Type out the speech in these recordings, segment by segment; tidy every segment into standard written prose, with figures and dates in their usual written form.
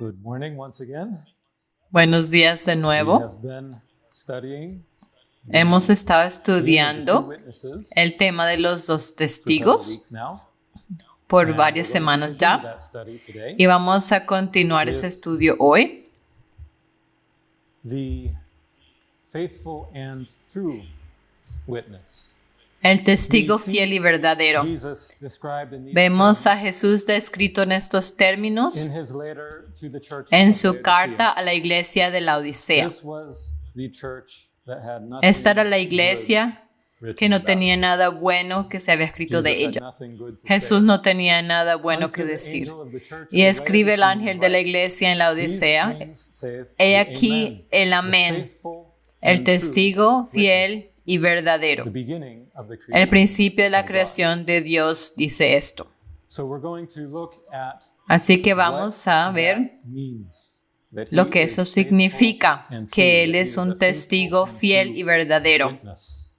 Good morning once again. Buenos días de We nuevo. have been studying Hemos estado the two estudiando witnesses el tema de los dos for several testigos weeks now. por And we're varias going to semanas continue ya that study today. y vamos a continuar ese estudio hoy. The faithful and true witness. El testigo We see fiel y verdadero. Jesus described in these Vemos a terms Jesús descrito en estos términos in his letter to the church en of su Laodicea. carta a la iglesia de la Odisea. This was the church that had nothing Esta era la good iglesia written que no about. tenía nada bueno que se había escrito de Jesus had ella. nothing good to Jesús say. no tenía nada bueno Unto que the decir. angel of the church Y in escribe el Laodicea ángel de la write, iglesia en la "These Odisea, things saith he the aquí Amen, el the amén, faithful el and true testigo fiel witness, y verdadero. the beginning of the El creation principio de la of God." creación de Dios dice esto. So we're going to look at Así que what vamos a ver that means, that he lo que is eso faithful significa, and true, que Él that he es is a un faithful testigo and fiel true y verdadero. witness.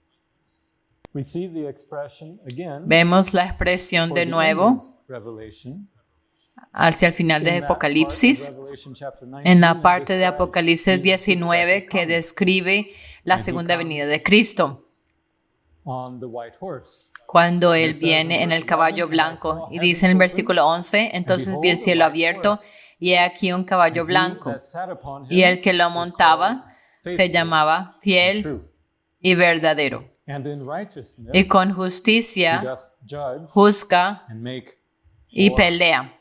We see the expression again Vemos la expresión for de the end nuevo of Revelation hacia el final de in that part of Apocalipsis, Revelation chapter 19 en la that parte de describes Apocalipsis Jesus' 19 second que coming describe la when he segunda venida comes de Cristo, on the white horse. cuando Él It says in viene en el verse caballo 11, "And I blanco. saw Y heaven dice en el open, versículo 11, and entonces vi el behold, a cielo white abierto horse, y he aquí un caballo and he blanco. that sat upon Y him el que lo was called montaba se Faithful llamaba and fiel True. y verdadero. And in righteousness Y con he justicia doth judge juzga and make y war." pelea.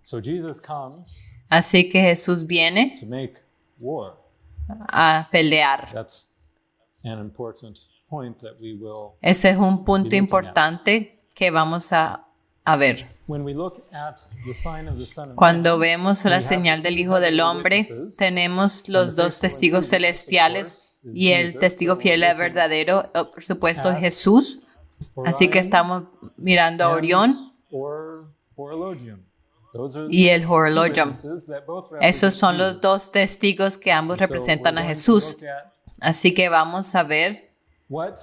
So Jesus comes Así que Jesús viene to make war. a pelear. That's an important point that we will. Ese es un punto looking at. importante que vamos a ver. When we look at the sign of the Son of Cuando Man, vemos we la have señal the del two Hijo del heavenly Hombre, witnesses, tenemos and los the dos faithful and testigos true witness, of celestiales course, is y el Jesus. testigo So fiel y we're looking verdadero, por supuesto, es at Jesús. Así que Orion estamos mirando a and Orión Horologium. Those are y el two Horologium. witnesses that both Esos represent son los Jesus. dos testigos que ambos So we're representan a going to Jesús. look at Así que vamos a ver what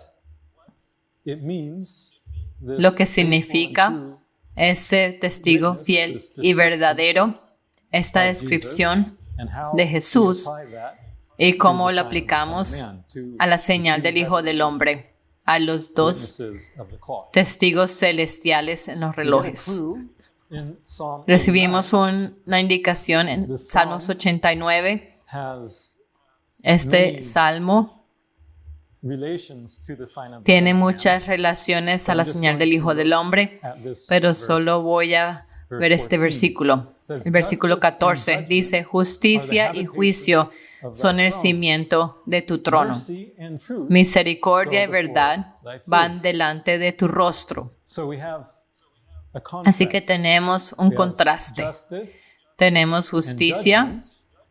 it means, this lo que faithful and significa true ese testigo witness, fiel this y verdadero, esta of Jesus, descripción and how de we Jesús apply that y to cómo the lo sign of the Son of aplicamos Man, to a la the señal two del Hijo del heavenly Hombre, a los dos witnesses of the clock. testigos celestiales en los We get a relojes. clue in Psalm Recibimos 89 una indicación en The Salmos Psalm 89. has Este many salmo relations to the sign of the tiene Son of Man. muchas relaciones a la I'm just señal going del to Hijo del look Hombre, at this pero verse. solo voy a Verse ver este 14. versículo. Says, El versículo "Justice and 14 judgment dice, are justicia the y habitation juicio of thy son el throne. cimiento de tu trono. Mercy and truth Misericordia y go before verdad thy van face." delante de tu rostro. So we have a Así que contrast. tenemos un We have contraste. justice Tenemos and justicia judgment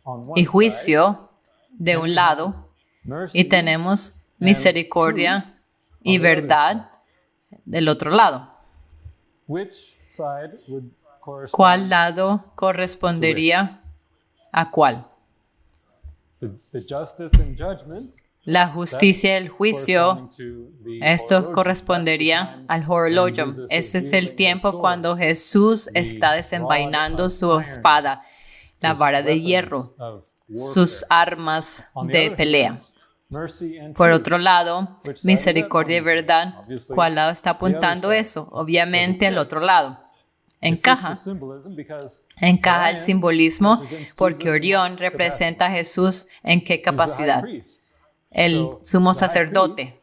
on one y side, juicio de and un we lado have mercy y tenemos misericordia y on the other verdad del otro lado. Which side would correspond? ¿Cuál lado correspondería a cuál? The justice and judgment. La justicia y el juicio, corresponding to the esto horologium. correspondería That's the time al when horologium. Jesus is Ese es el wielding his tiempo sword, cuando Jesús the está rod desenvainando of su iron, espada, la his vara de weapons hierro, of sus warfare. armas On the de other pelea. hand, mercy and Por truth. otro lado, Which side is that misericordia y pointing to? verdad, Obviously, ¿cuál lado está the other apuntando side. eso? Obviamente Does it al fit? otro lado. It fits Encaja. the symbolism because Encaja el Orion simbolismo represents porque Jesus' Orión capacity. representa a Jesús en qué He's the high capacidad. priest. El So, sumo the high sacerdote. priest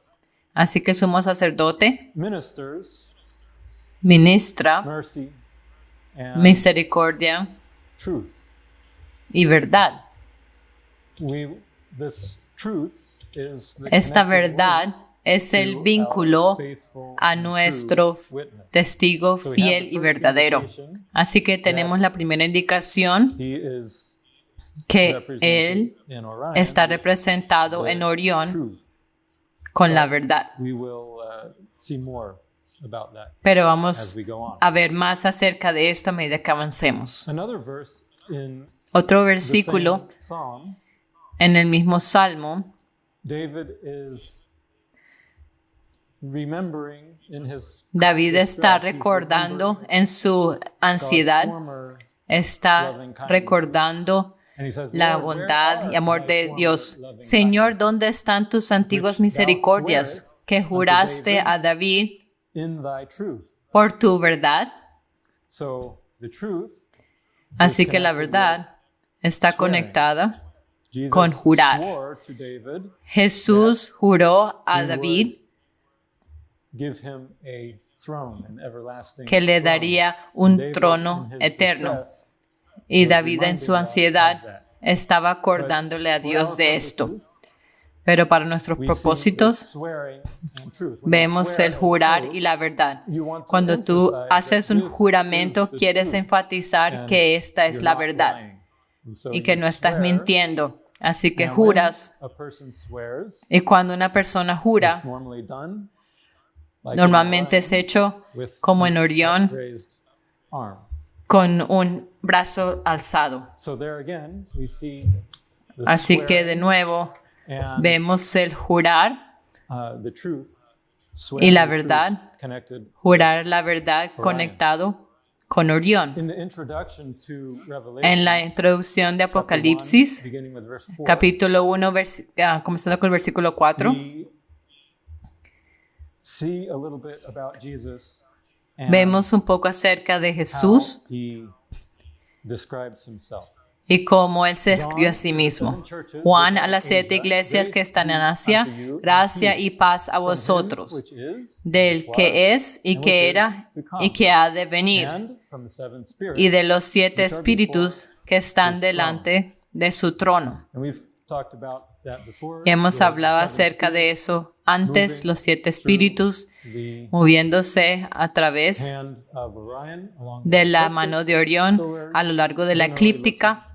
Así que el sumo sacerdote ministers ministra mercy and misericordia truth. y verdad. This truth is the Esta connecting verdad link es to el our vínculo faithful a and nuestro true witness. testigo So we have fiel the y first verdadero. indication Así que tenemos la primera indicación He is que represented él in Orion está with representado the en Orión truth. con la verdad. We will see more about that Pero as vamos we go on. a ver más acerca de esto a medida que avancemos. Another verse in Otro the versículo same psalm, en el mismo salmo, David is remembering in his David está distress, he's recordando remembering en su God's ansiedad former está recordando And he says, la "Lord, where bondad are y amor thy de former Dios. loving Señor, kindness ¿dónde están tus antiguas misericordias que juraste a David in thy truth?" por tu verdad? So the truth Así is que la connected verdad with está swearing. conectada. Jesus con jurar. swore to David, Jesús juró a he David would give him a throne, an everlasting que le throne. daría un David, trono in his eterno. distress, Y was David en reminding su God ansiedad of that. estaba But acordándole a for Dios our de esto. purposes, Pero para nuestros we see propósitos this swearing and truth. When you vemos swear el an jurar oath, y la verdad. you want to Cuando tú emphasize haces that un this juramento, is the quieres truth, enfatizar and que esta es you're la not verdad lying. And so y que you no estás swear, mintiendo. Así que and when juras. a person swears, Y cuando una persona jura, it's normally done like in normalmente es Orion, hecho with como en an Orión, upraised arm. con un brazo alzado. So there again, we see the Así que de swearing nuevo and vemos el jurar the truth, y swearing la the truth verdad, connected. jurar la verdad conectado con Orión. In the introduction to Revelation, En la introducción de chapter 1, Apocalipsis, beginning with verse 4, capítulo 1, comenzando con el versículo 4, we see a little bit about Jesus and vemos un poco acerca de Jesús how he describes himself. y cómo Él se describe a sí mismo. Juan, a las 7 iglesias que están en Asia, gracia y paz a vosotros, del que es y que era y que ha de venir, y de los 7 espíritus que están delante de su trono. Y hemos hablado acerca de eso antes, los 7 espíritus moviéndose a través de la mano de Orión a lo largo de la eclíptica.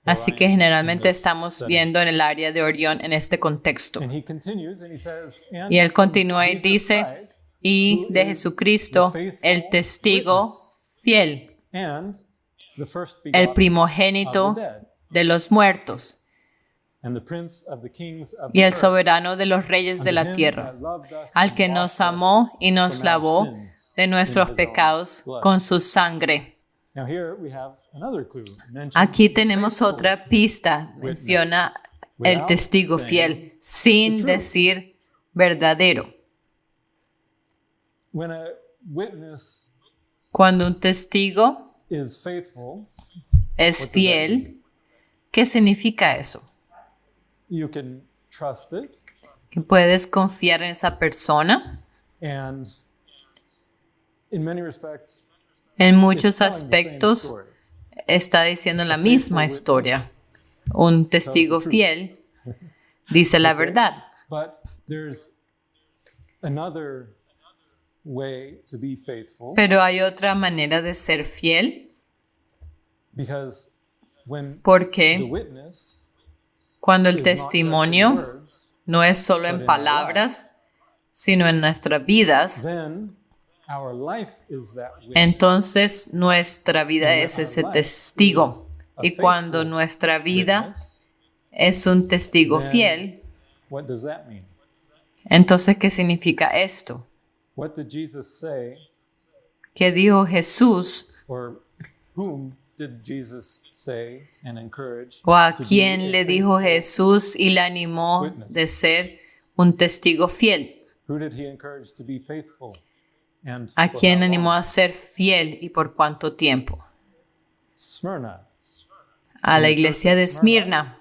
Así que generalmente estamos viendo en el área de Orión en este contexto. Y él continúa y dice, y de Jesucristo, el testigo fiel, el primogénito de los muertos y el soberano de los reyes de la tierra, al que nos amó y nos lavó de nuestros pecados con su sangre. Aquí tenemos otra pista. Menciona el testigo fiel, sin decir verdadero. Cuando un testigo es fiel, ¿qué significa eso? Que puedes confiar en esa persona. En muchos aspectos está diciendo la misma historia. Un testigo fiel dice la verdad. Pero hay otra manera de ser fiel, porque cuando el testimonio no es solo en palabras, sino en nuestras vidas, entonces nuestra vida es ese testigo. Y cuando nuestra vida es un testigo fiel, entonces ¿qué significa esto? ¿Qué dijo Jesús? ¿O a quién le dijo Jesús y le animó de ser un testigo fiel? ¿A quién animó a ser fiel y por cuánto tiempo? A la iglesia de Esmirna.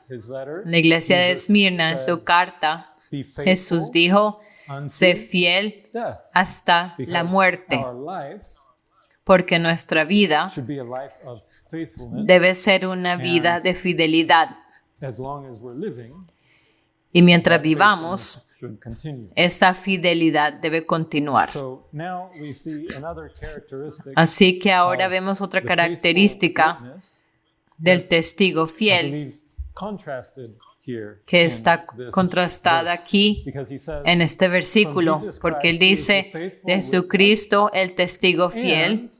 La iglesia de Esmirna, en su carta, Jesús dijo, sé fiel hasta la muerte, porque nuestra vida debe ser una vida de fidelidad. Y mientras vivamos, esa fidelidad debe continuar. Así que ahora vemos otra característica del testigo fiel que está contrastada aquí en este versículo, porque él dice, Jesucristo, el testigo fiel,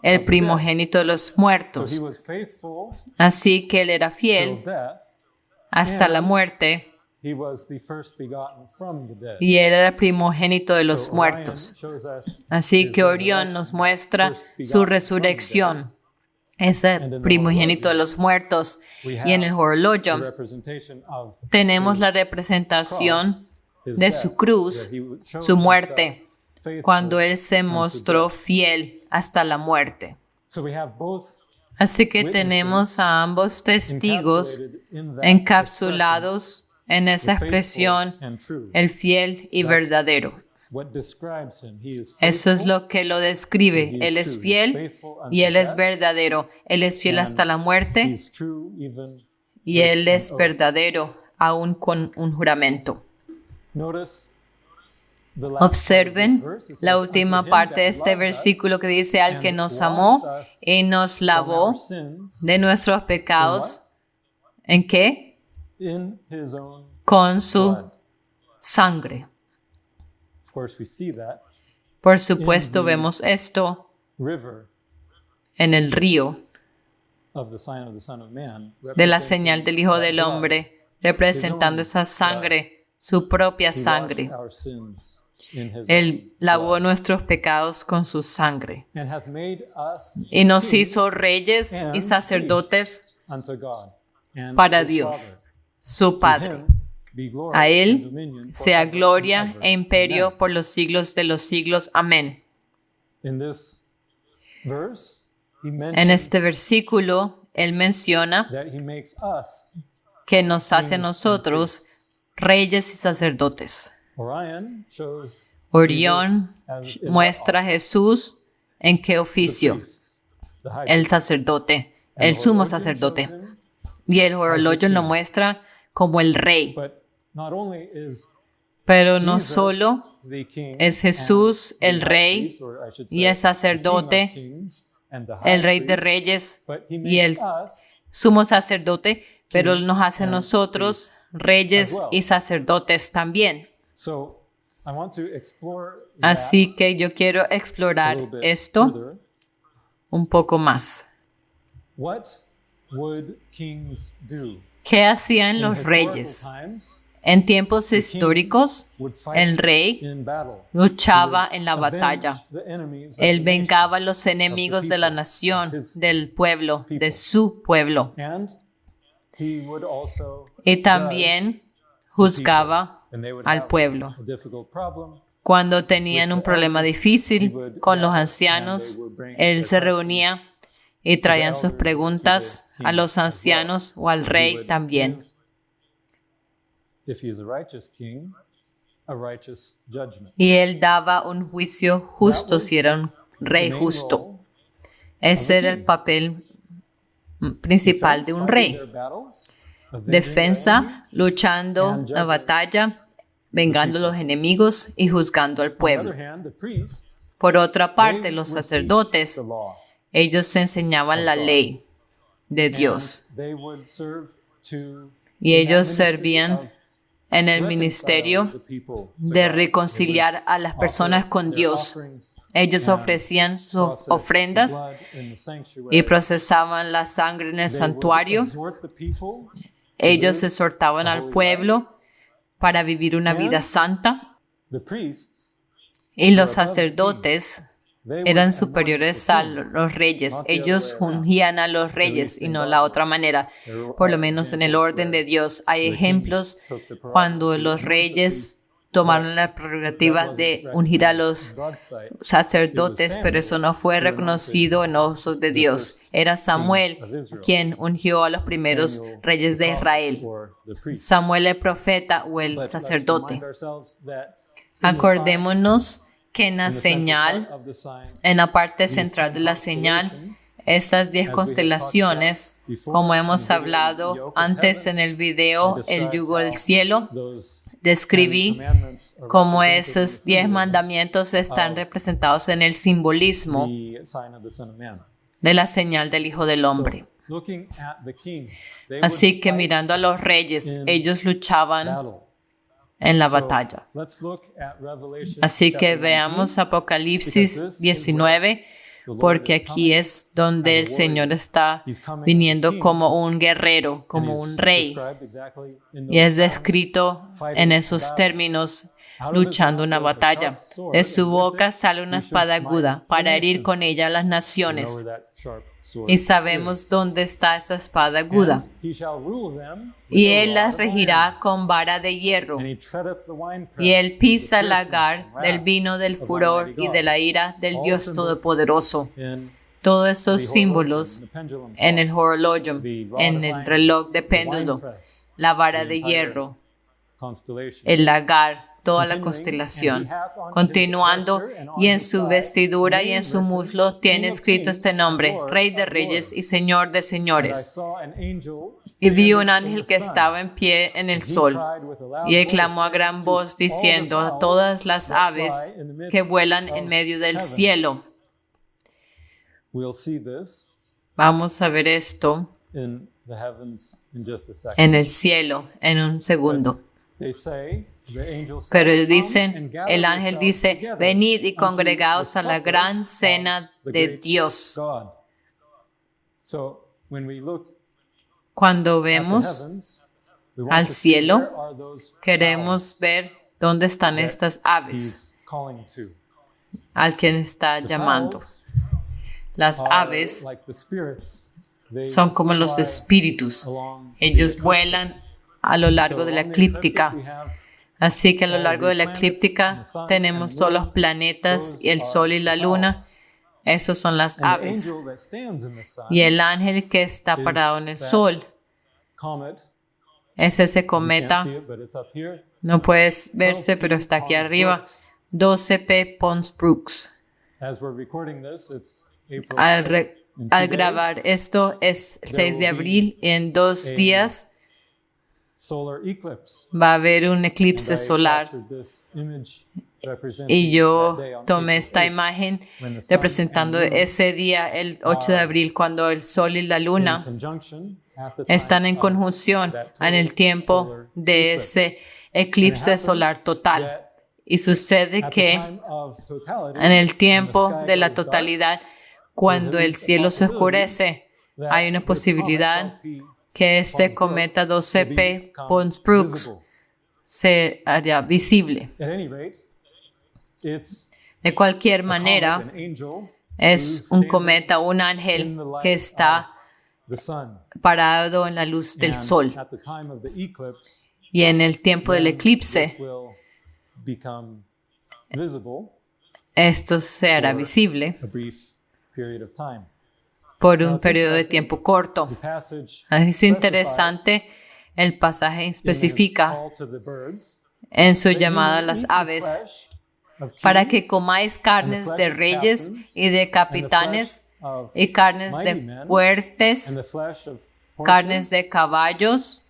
el primogénito de los muertos. Así que él era fiel hasta la muerte he was the first begotten from the dead. y él era el primogénito de los So muertos. Orion shows us Así his que Orión resurrection, nos muestra first begotten su from the resurrección, ese And in the primogénito de horologium, los muertos. We Y en el have horologio the representation of tenemos la his representación cross, his de death, su cruz, where he showed su muerte, himself faithful cuando él se unto mostró death. fiel hasta la muerte. So we have both Así que witnesses tenemos a ambos testigos encapsulated in that encapsulados en esa expression, expresión, faithful and true. el fiel y That's verdadero. What describes him. He is Eso es faithful, lo que lo describe. he is Él true. es He's fiel faithful unto y él es death, verdadero. Él es fiel hasta la muerte he's true even y él with es an oath. verdadero aún con un juramento. Notice the last part of Observen this verse. It la says, última "Unto him parte de that este loved us versículo que dice al que and nos washed amó us y nos from lavó our sins de nuestros pecados. ¿En qué? in his own Con su blood." sangre. Of course, we see that Por supuesto, vemos esto river en el río of the sign of the Son of Man, de la señal del Hijo del that blood. Hombre, representando esa sangre, su propia He washed sangre. our sins in his Él own lavó blood, nuestros pecados con su sangre and hath made us y nos kings hizo reyes y sacerdotes unto God and para his Dios, Father. su To Padre. him be glory A and Él dominion sea forever gloria and ever. e imperio Amen. por los siglos de los siglos. Amén. In this verse, he En mentions este versículo, Él menciona that he makes us. que nos hace a kings and nosotros priests. reyes y sacerdotes. Orion shows Orión Jesus as in muestra a what office? Jesús en qué The oficio, priest, the high el priest. sacerdote, And el sumo Orion sacerdote. shows him, Y el horologio lo king. muestra como el rey. but not only is Pero no Jesus solo the king es Jesús and el the rey high priest, or I should y say, el the sacerdote, king of kings and the high el rey de priest, reyes but he y el makes us sumo sacerdote, pero Él nos hace a and nosotros reyes as well. y sacerdotes también. So I want to explore Así that que yo quiero a explorar little bit esto further. un poco más. What would kings do? ¿Qué hacían In los historical reyes? times, En tiempos the king históricos, would fight el rey in battle. luchaba He would en la avenge batalla. the enemies of Él the vengaba a nation, los enemigos de la nación, del pueblo, de su pueblo. and he would also Y judge también juzgaba when they would al have pueblo. a difficult problem. Cuando tenían un problema difícil con los ancianos, él se reunía y traían sus preguntas a los ancianos o al He rey would también. give, if he is a righteous king, a righteous judgment. Y él daba un juicio justo si era un rey The main justo. role, Ese era el papel principal de un defense, rey. fighting their battles, avenging their Defensa, enemies. luchando and la judging batalla, vengando a los enemigos y juzgando al On the pueblo. other hand, the priests, Por otra parte, they los would teach sacerdotes, the law, ellos enseñaban la ley de Dios and they would serve to y in that ellos ministry servían of en el reconciling ministerio the people to de God. reconciliar a las They would personas offer con their Dios. offerings Ellos and ofrecían sus process the ofrendas blood in the sanctuary. y procesaban la sangre en el They would santuario. exhort the people to Ellos live exhortaban a al holy pueblo para vivir una And vida santa The priests, y los were above the sacerdotes they would eran anoint superiores the a king. los reyes. Not the other Ellos way around. ungían a los At reyes least y in no God's la way. otra manera. There were Por lo menos en el examples orden de where Dios hay the kings ejemplos took the cuando prerogative to los anoint the reyes priest, tomaron la that prerrogativa wasn't de ungir a los recognized in God's sight. sacerdotes, pero eso no fue reconocido en los ojos de Dios. Era Samuel quien ungió a los primeros Samuel, reyes the de prophet, Israel. or the priest. Samuel el profeta o el But let's sacerdote. remind ourselves that in the Acordémonos que en la sign, in the central señal, part of the sign, en la parte these central de 10 la señal, constellations, esas 10 as we have talked constelaciones, about before como in hemos the video, hablado the yoke of antes heaven, en el video, I el described yugo del how cielo, those describí 10 commandments are cómo represented in esos the 10 symbolism mandamientos están of representados en el simbolismo the sign of the Son of Man. de la señal del Hijo del Hombre. So, looking at the kings, they Así would que fight mirando a los reyes, in ellos luchaban battle. en la So, batalla. let's look at Revelation Así que chapter veamos 19, Apocalipsis because this is 19, porque aquí es donde el Señor está viniendo como un guerrero, como un rey. Y es descrito en esos términos, luchando una batalla. De su boca sale una espada aguda para herir con ella a las naciones. Y sabemos dónde está esa espada aguda. Y él las regirá con vara de hierro. Y él pisa el lagar del vino del furor y de la ira del Dios Todopoderoso. Todos esos símbolos en el horologium, en el reloj de péndulo, la vara de hierro, el lagar, toda la constelación. Continuando, y en su vestidura y en su muslo tiene escrito este nombre: Rey de Reyes y Señor de Señores. Y vi un ángel que estaba en pie en el sol, y él clamó a gran voz diciendo a todas las aves que vuelan en medio del cielo. Vamos a ver esto en el cielo en un segundo. Pero dicen, el ángel dice: venid y congregaos a la gran cena de Dios. Cuando vemos al cielo, queremos ver dónde están estas aves al quien está llamando. Las aves son como los espíritus. Ellos vuelan a lo largo de la eclíptica. Así que a lo largo de la eclíptica tenemos todos los planetas y el sol y la luna. Esos son las aves. Y el ángel que está parado en el sol es ese cometa. No puedes verse, pero está aquí arriba. 12P Pons Brooks. Al grabar esto es 6 de abril. En 2 días va a haber un eclipse solar. Y yo tomé esta imagen representando ese día, el 8 de abril, cuando el sol y la luna están en conjunción en el tiempo de ese eclipse solar total. Y sucede que en el tiempo de la totalidad, cuando el cielo se oscurece, hay una posibilidad que este cometa 12P Pons Brooks se haría visible. De cualquier manera, es un cometa, un ángel que está parado en la luz del sol. Y en el tiempo del eclipse, esto se hará visible por un periodo de tiempo corto. Es interesante, el pasaje especifica en su llamada a las aves: para que comáis carnes de reyes y de capitanes, y carnes de fuertes, carnes de caballos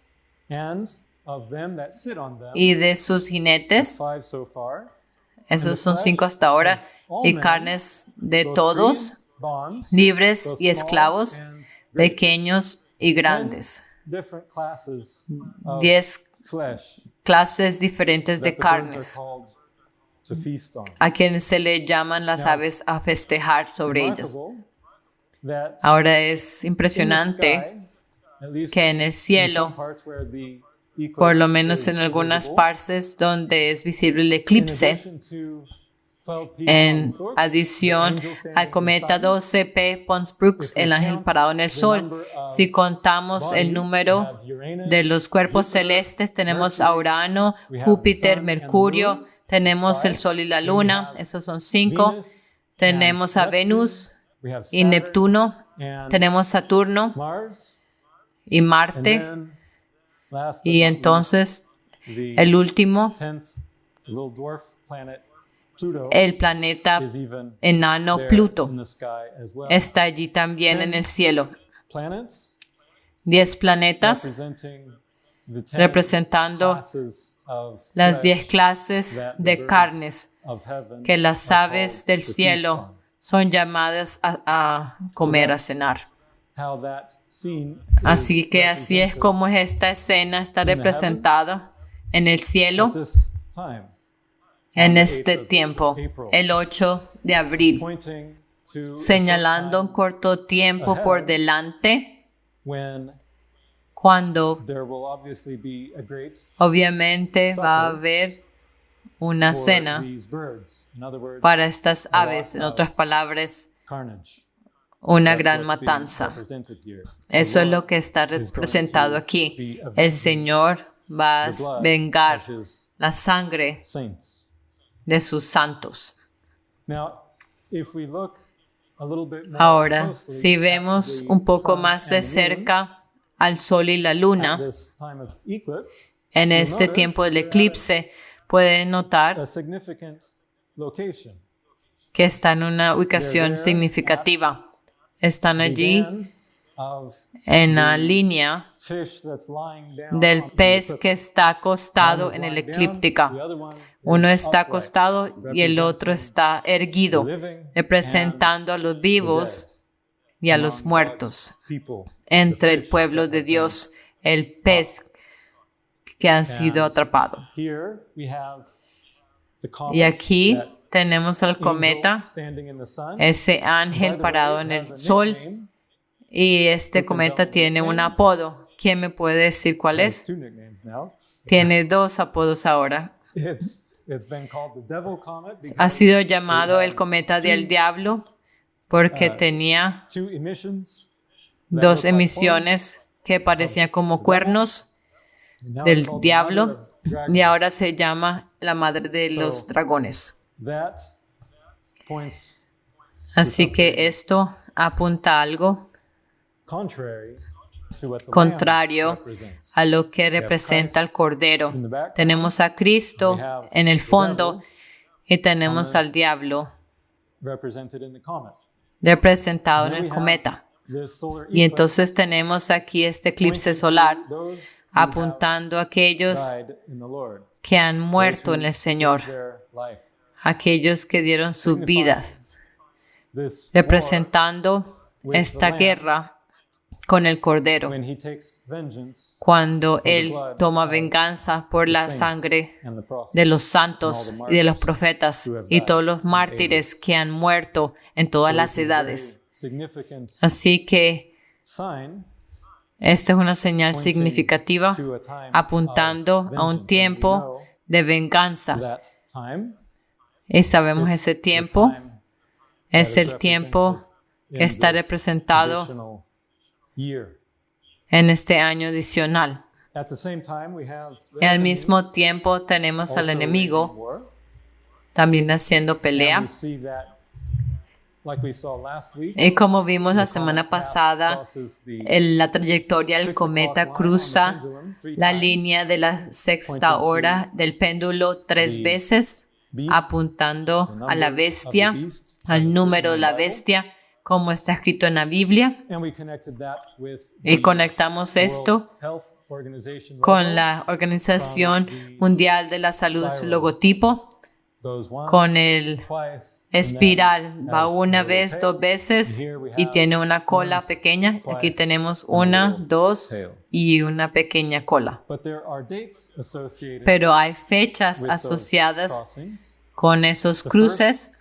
y de sus jinetes. Esos son 5 hasta ahora. Y carnes de todos, libres y esclavos, pequeños y grandes. 10 clases diferentes de carnes, a quienes se le llaman las aves a festejar sobre ellas. Ahora es impresionante que en el cielo, por lo menos en algunas partes donde es visible el eclipse, en adición al cometa 12P Pons Brooks, el ángel parado en el sol, si contamos el número de los cuerpos celestes, tenemos a Urano, Júpiter, Mercurio, tenemos el sol y la luna, esos son 5, tenemos a Venus y Neptuno, tenemos Saturno y Marte, y entonces el último, el planeta enano Pluto, está allí también en el cielo. 10 planetas representando las 10 clases de carnes que las aves del cielo son llamadas a comer, a cenar. Así que así es como esta escena está representada en el cielo en este tiempo, el 8 de abril, señalando un corto tiempo por delante, cuando obviamente va a haber una cena para estas aves, en otras palabras, una gran matanza. Eso es lo que está representado aquí. El Señor va a vengar la sangre de sus santos. Ahora, si vemos un poco más de cerca al sol y la luna, en este tiempo del eclipse, pueden notar que están en una ubicación significativa. Están allí en la línea del pez que está acostado en la eclíptica. Uno está acostado y el otro está erguido, representando a los vivos y a los muertos entre el pueblo de Dios, el pez que han sido atrapados. Y aquí tenemos al cometa, ese ángel parado en el sol, y este cometa tiene un apodo. ¿Quién me puede decir cuál es? Tiene dos apodos ahora. Ha sido llamado el cometa del diablo porque tenía dos emisiones que parecían como cuernos del diablo, y ahora se llama la madre de los dragones. Así que esto apunta a algo contrario a lo que representa el Cordero. Tenemos a Cristo en el fondo y tenemos al diablo representado en el cometa. Y entonces tenemos aquí este eclipse solar apuntando a aquellos que han muerto en el Señor, aquellos que dieron sus vidas, representando esta guerra con el Cordero, cuando Él toma venganza por la sangre de los santos y de los profetas y todos los mártires que han muerto en todas las edades. Así que esta es una señal significativa apuntando a un tiempo de venganza. Y sabemos ese tiempo es el tiempo que está representado en este año adicional. Al mismo tiempo tenemos al enemigo también haciendo pelea. Y como vimos la semana pasada, la trayectoria del cometa cruza la línea de la sexta hora del péndulo 3 veces, apuntando a la bestia, al número de la bestia, como está escrito en la Biblia. Y conectamos esto con la Organización Mundial de la Salud, su logotipo, con el espiral. Va una vez, dos veces y tiene una cola pequeña. Aquí tenemos una, dos y una pequeña cola. Pero hay fechas asociadas con esos cruces.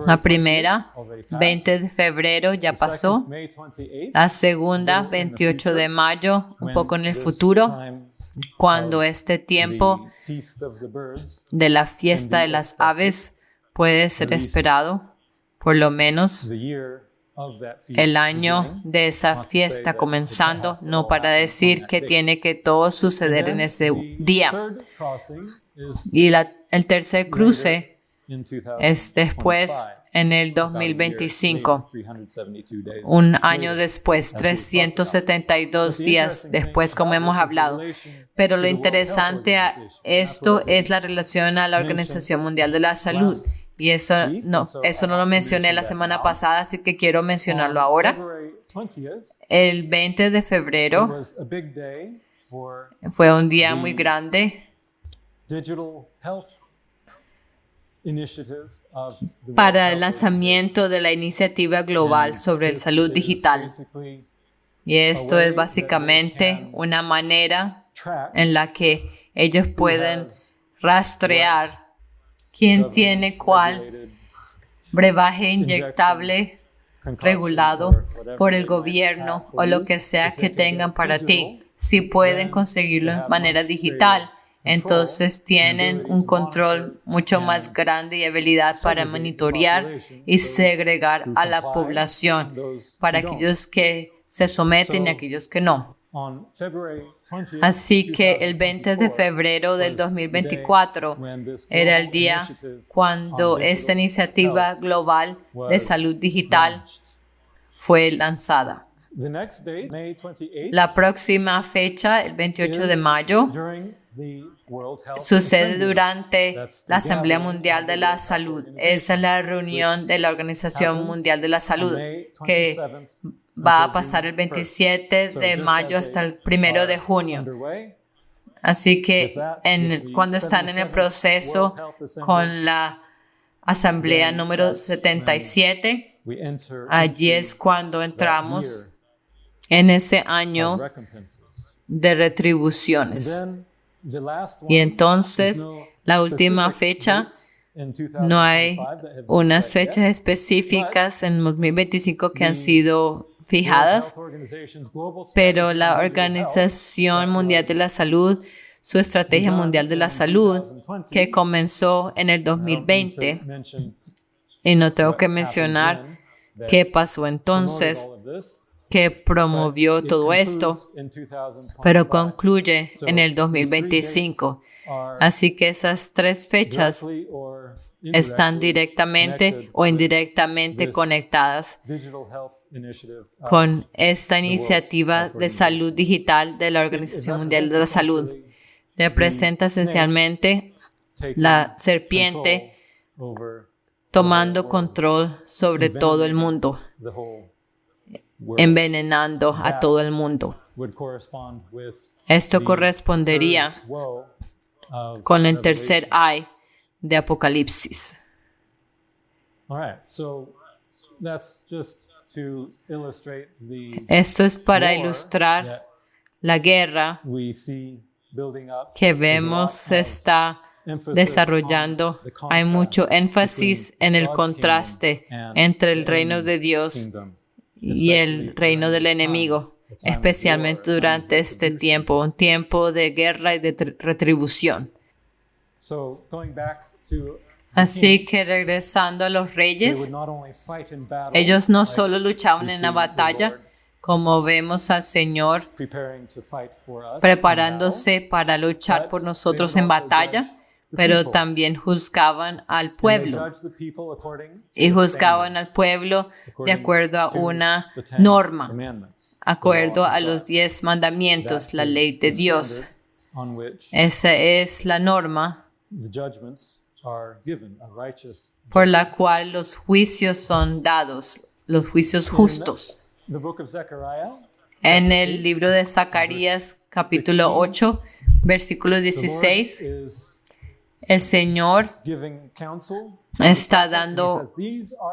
La primera, 20 de febrero, ya pasó. La segunda, 28 de mayo, un poco en el futuro, cuando este tiempo de la fiesta de las aves puede ser esperado, por lo menos el año de esa fiesta comenzando, no para decir que tiene que todo suceder en ese día. Y el tercer cruce es después, en el 2025, un año después, 372 días después, como hemos hablado. Pero lo interesante a esto es la relación a la Organización Mundial de la Salud. Y eso no lo mencioné la semana pasada, así que quiero mencionarlo ahora. El 20 de febrero fue un día muy grande para el lanzamiento de la iniciativa global sobre la salud digital. Y esto es básicamente una manera en la que ellos pueden rastrear quién tiene cuál brebaje inyectable regulado por el gobierno o lo que sea que tengan para ti. Si pueden conseguirlo de manera digital, entonces tienen un control mucho más grande y habilidad para monitorear y segregar a la población para aquellos que se someten y aquellos que no. Así que el 20 de febrero del 2024 era el día cuando esta iniciativa global de salud digital fue lanzada. La próxima fecha, el 28 de mayo, sucede durante la Asamblea Mundial de la Salud. Esa es la reunión de la Organización Mundial de la Salud que va a pasar el 27 de mayo hasta el 1 de junio. Así que cuando están en el proceso con la Asamblea número 77, allí es cuando entramos en ese año de retribuciones. Y entonces, la última fecha, no hay unas fechas específicas en 2025 que han sido fijadas, pero la Organización Mundial de la Salud, su Estrategia Mundial de la Salud, que comenzó en el 2020, y no tengo que mencionar qué pasó entonces, que promovió todo esto, pero concluye en el 2025. Así que esas tres fechas están directamente o indirectamente conectadas con esta iniciativa de salud digital de la Organización Mundial de la Salud. Representa esencialmente la serpiente tomando control sobre todo el mundo, envenenando a todo el mundo. Esto correspondería con el tercer ay de Apocalipsis. Esto es para ilustrar la guerra que vemos se está desarrollando. Hay mucho énfasis en el contraste entre el reino de Dios y el reino del enemigo, especialmente durante este tiempo, un tiempo de guerra y de retribución. Así que regresando a los reyes, ellos no solo luchaban en la batalla, como vemos al Señor preparándose para luchar por nosotros en batalla, pero también juzgaban al pueblo y juzgaban al pueblo de acuerdo a una norma, de acuerdo a los 10 mandamientos, la ley de Dios. Esa es la norma por la cual los juicios son dados, los juicios justos. En el libro de Zacarías, capítulo 8, versículo 16, el Señor está dando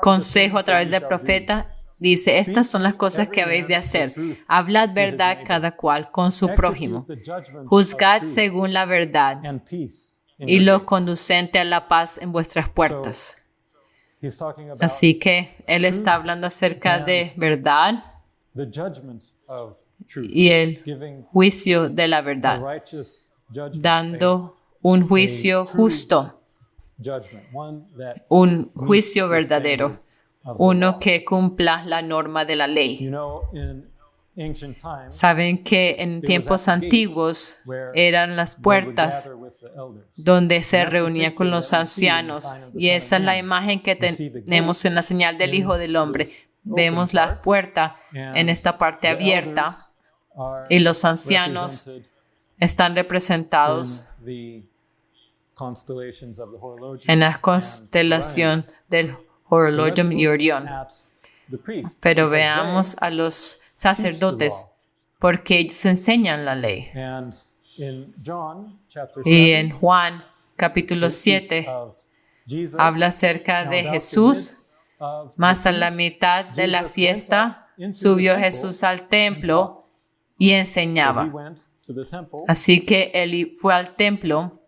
consejo a través del profeta. Dice, estas son las cosas que habéis de hacer. Hablad verdad cada cual con su prójimo. Juzgad según la verdad y lo conducente a la paz en vuestras puertas. Así que Él está hablando acerca de verdad y el juicio de la verdad, dando un juicio justo, un juicio verdadero, uno que cumpla la norma de la ley. Saben que en tiempos antiguos eran las puertas donde se reunía con los ancianos, y esa es la imagen que tenemos en la señal del Hijo del Hombre. Vemos la puerta en esta parte abierta y los ancianos están representados en la constelación del Horologium y Orión. Pero veamos a los sacerdotes, porque ellos enseñan la ley. Y en Juan capítulo 7 habla acerca de Jesús. Más a la mitad de la fiesta subió Jesús al templo y enseñaba. Así que él fue al templo,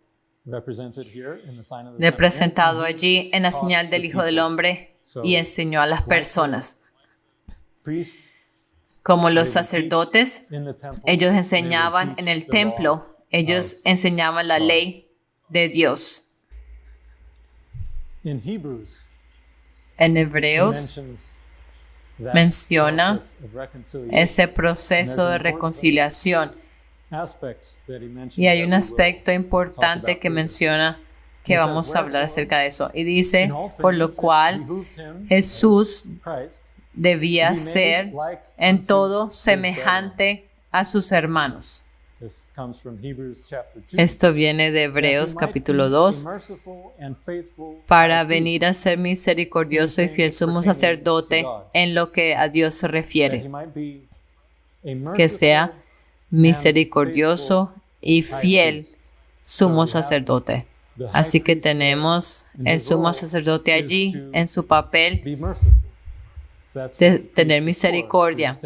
representado allí en la señal del Hijo del Hombre, y enseñó a las personas. Como los sacerdotes, ellos enseñaban en el templo, ellos enseñaban la ley de Dios. En Hebreos menciona ese proceso de reconciliación. Y hay un aspecto importante que menciona que vamos a hablar acerca de eso. Y dice, por lo cual Jesús debía ser en todo semejante a sus hermanos. Esto viene de Hebreos capítulo 2. Para venir a ser misericordioso y fiel sumo sacerdote en lo que a Dios se refiere. Que sea misericordioso y fiel sumo sacerdote. Así que tenemos el sumo sacerdote allí en su papel de tener misericordia.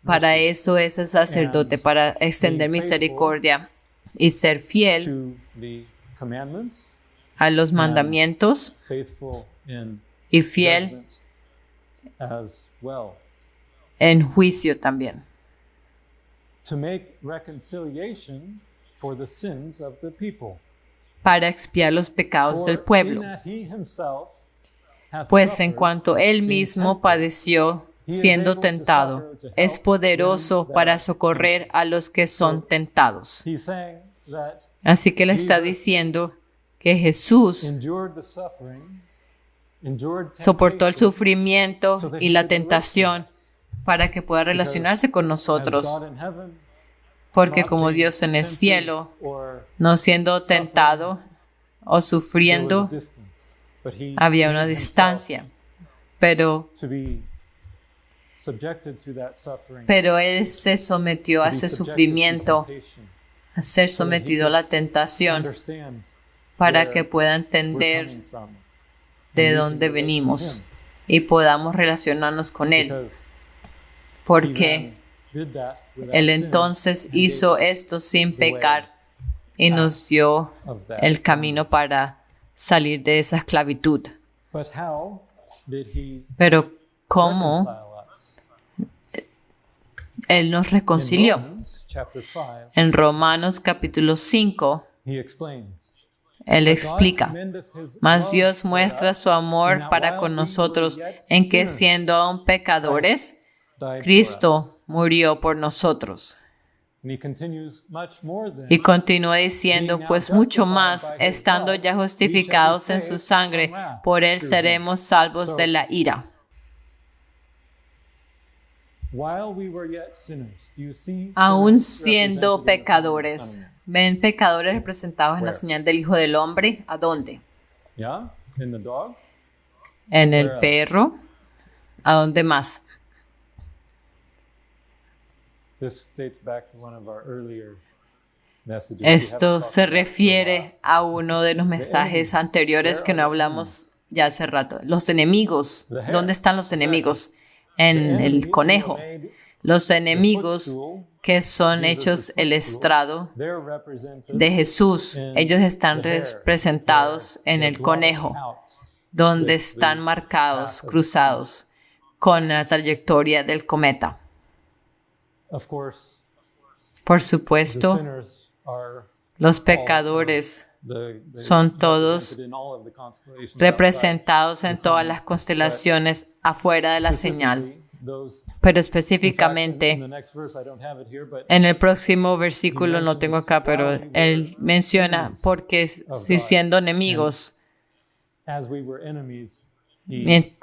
Para eso es el sacerdote, para extender misericordia y ser fiel a los mandamientos y fiel en juicio también. Para expiar los pecados del pueblo. Pues en cuanto él mismo padeció siendo tentado, es poderoso para socorrer a los que son tentados. Así que le está diciendo que Jesús soportó el sufrimiento y la tentación para que pueda relacionarse con nosotros. Porque como Dios en el cielo, no siendo tentado o sufriendo, había una distancia. Pero Él se sometió a ese sufrimiento, a ser sometido a la tentación, para que pueda entender de dónde venimos y podamos relacionarnos con Él. Porque Él entonces hizo esto sin pecar y nos dio el camino para salir de esa esclavitud. Pero ¿cómo Él nos reconcilió? En Romanos capítulo 5, Él explica, mas Dios muestra su amor para con nosotros en que siendo aún pecadores, Cristo murió por nosotros. Y continúa diciendo, pues mucho más, estando ya justificados en su sangre, por Él seremos salvos de la ira. Aún siendo pecadores. ¿Ven pecadores representados en la señal del Hijo del Hombre? ¿A dónde? En el perro. ¿A dónde más? Esto se refiere a uno de los mensajes anteriores que no hablamos ya hace rato. Los enemigos. ¿Dónde están los enemigos? En el conejo. Los enemigos que son hechos el estrado de Jesús. Ellos están representados en el conejo, donde están marcados, cruzados, con la trayectoria del cometa. Por supuesto, los pecadores son todos representados en todas las constelaciones afuera de la señal. Pero específicamente, en el próximo versículo, no tengo acá, pero él menciona, porque si siendo enemigos, a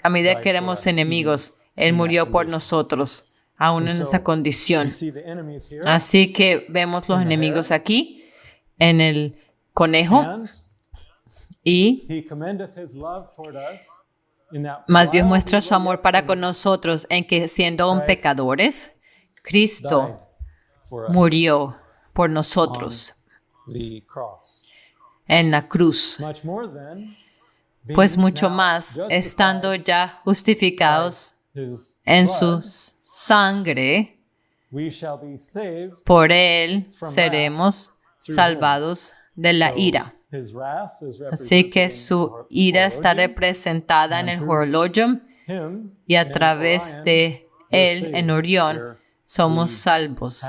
medida que éramos enemigos, Él murió por nosotros, aún en esa condición. Así que vemos los enemigos aquí, en el conejo, y mas Dios muestra su amor para con nosotros en que siendo aún pecadores, Cristo murió por nosotros en la cruz. Pues mucho más, estando ya justificados en su sangre, por Él seremos salvados de la ira. Así que su ira está representada en el Horologium y a través de él en Orión somos salvos,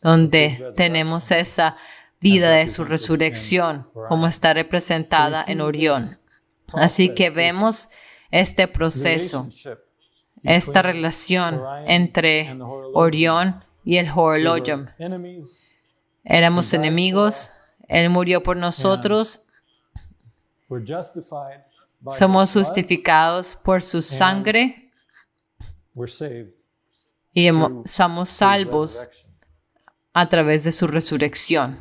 donde tenemos esa vida de su resurrección como está representada en Orión. Así que vemos este proceso, esta relación entre Orión y el Horologium. Éramos enemigos, Él murió por nosotros, somos justificados por su sangre y somos salvos a través de su resurrección.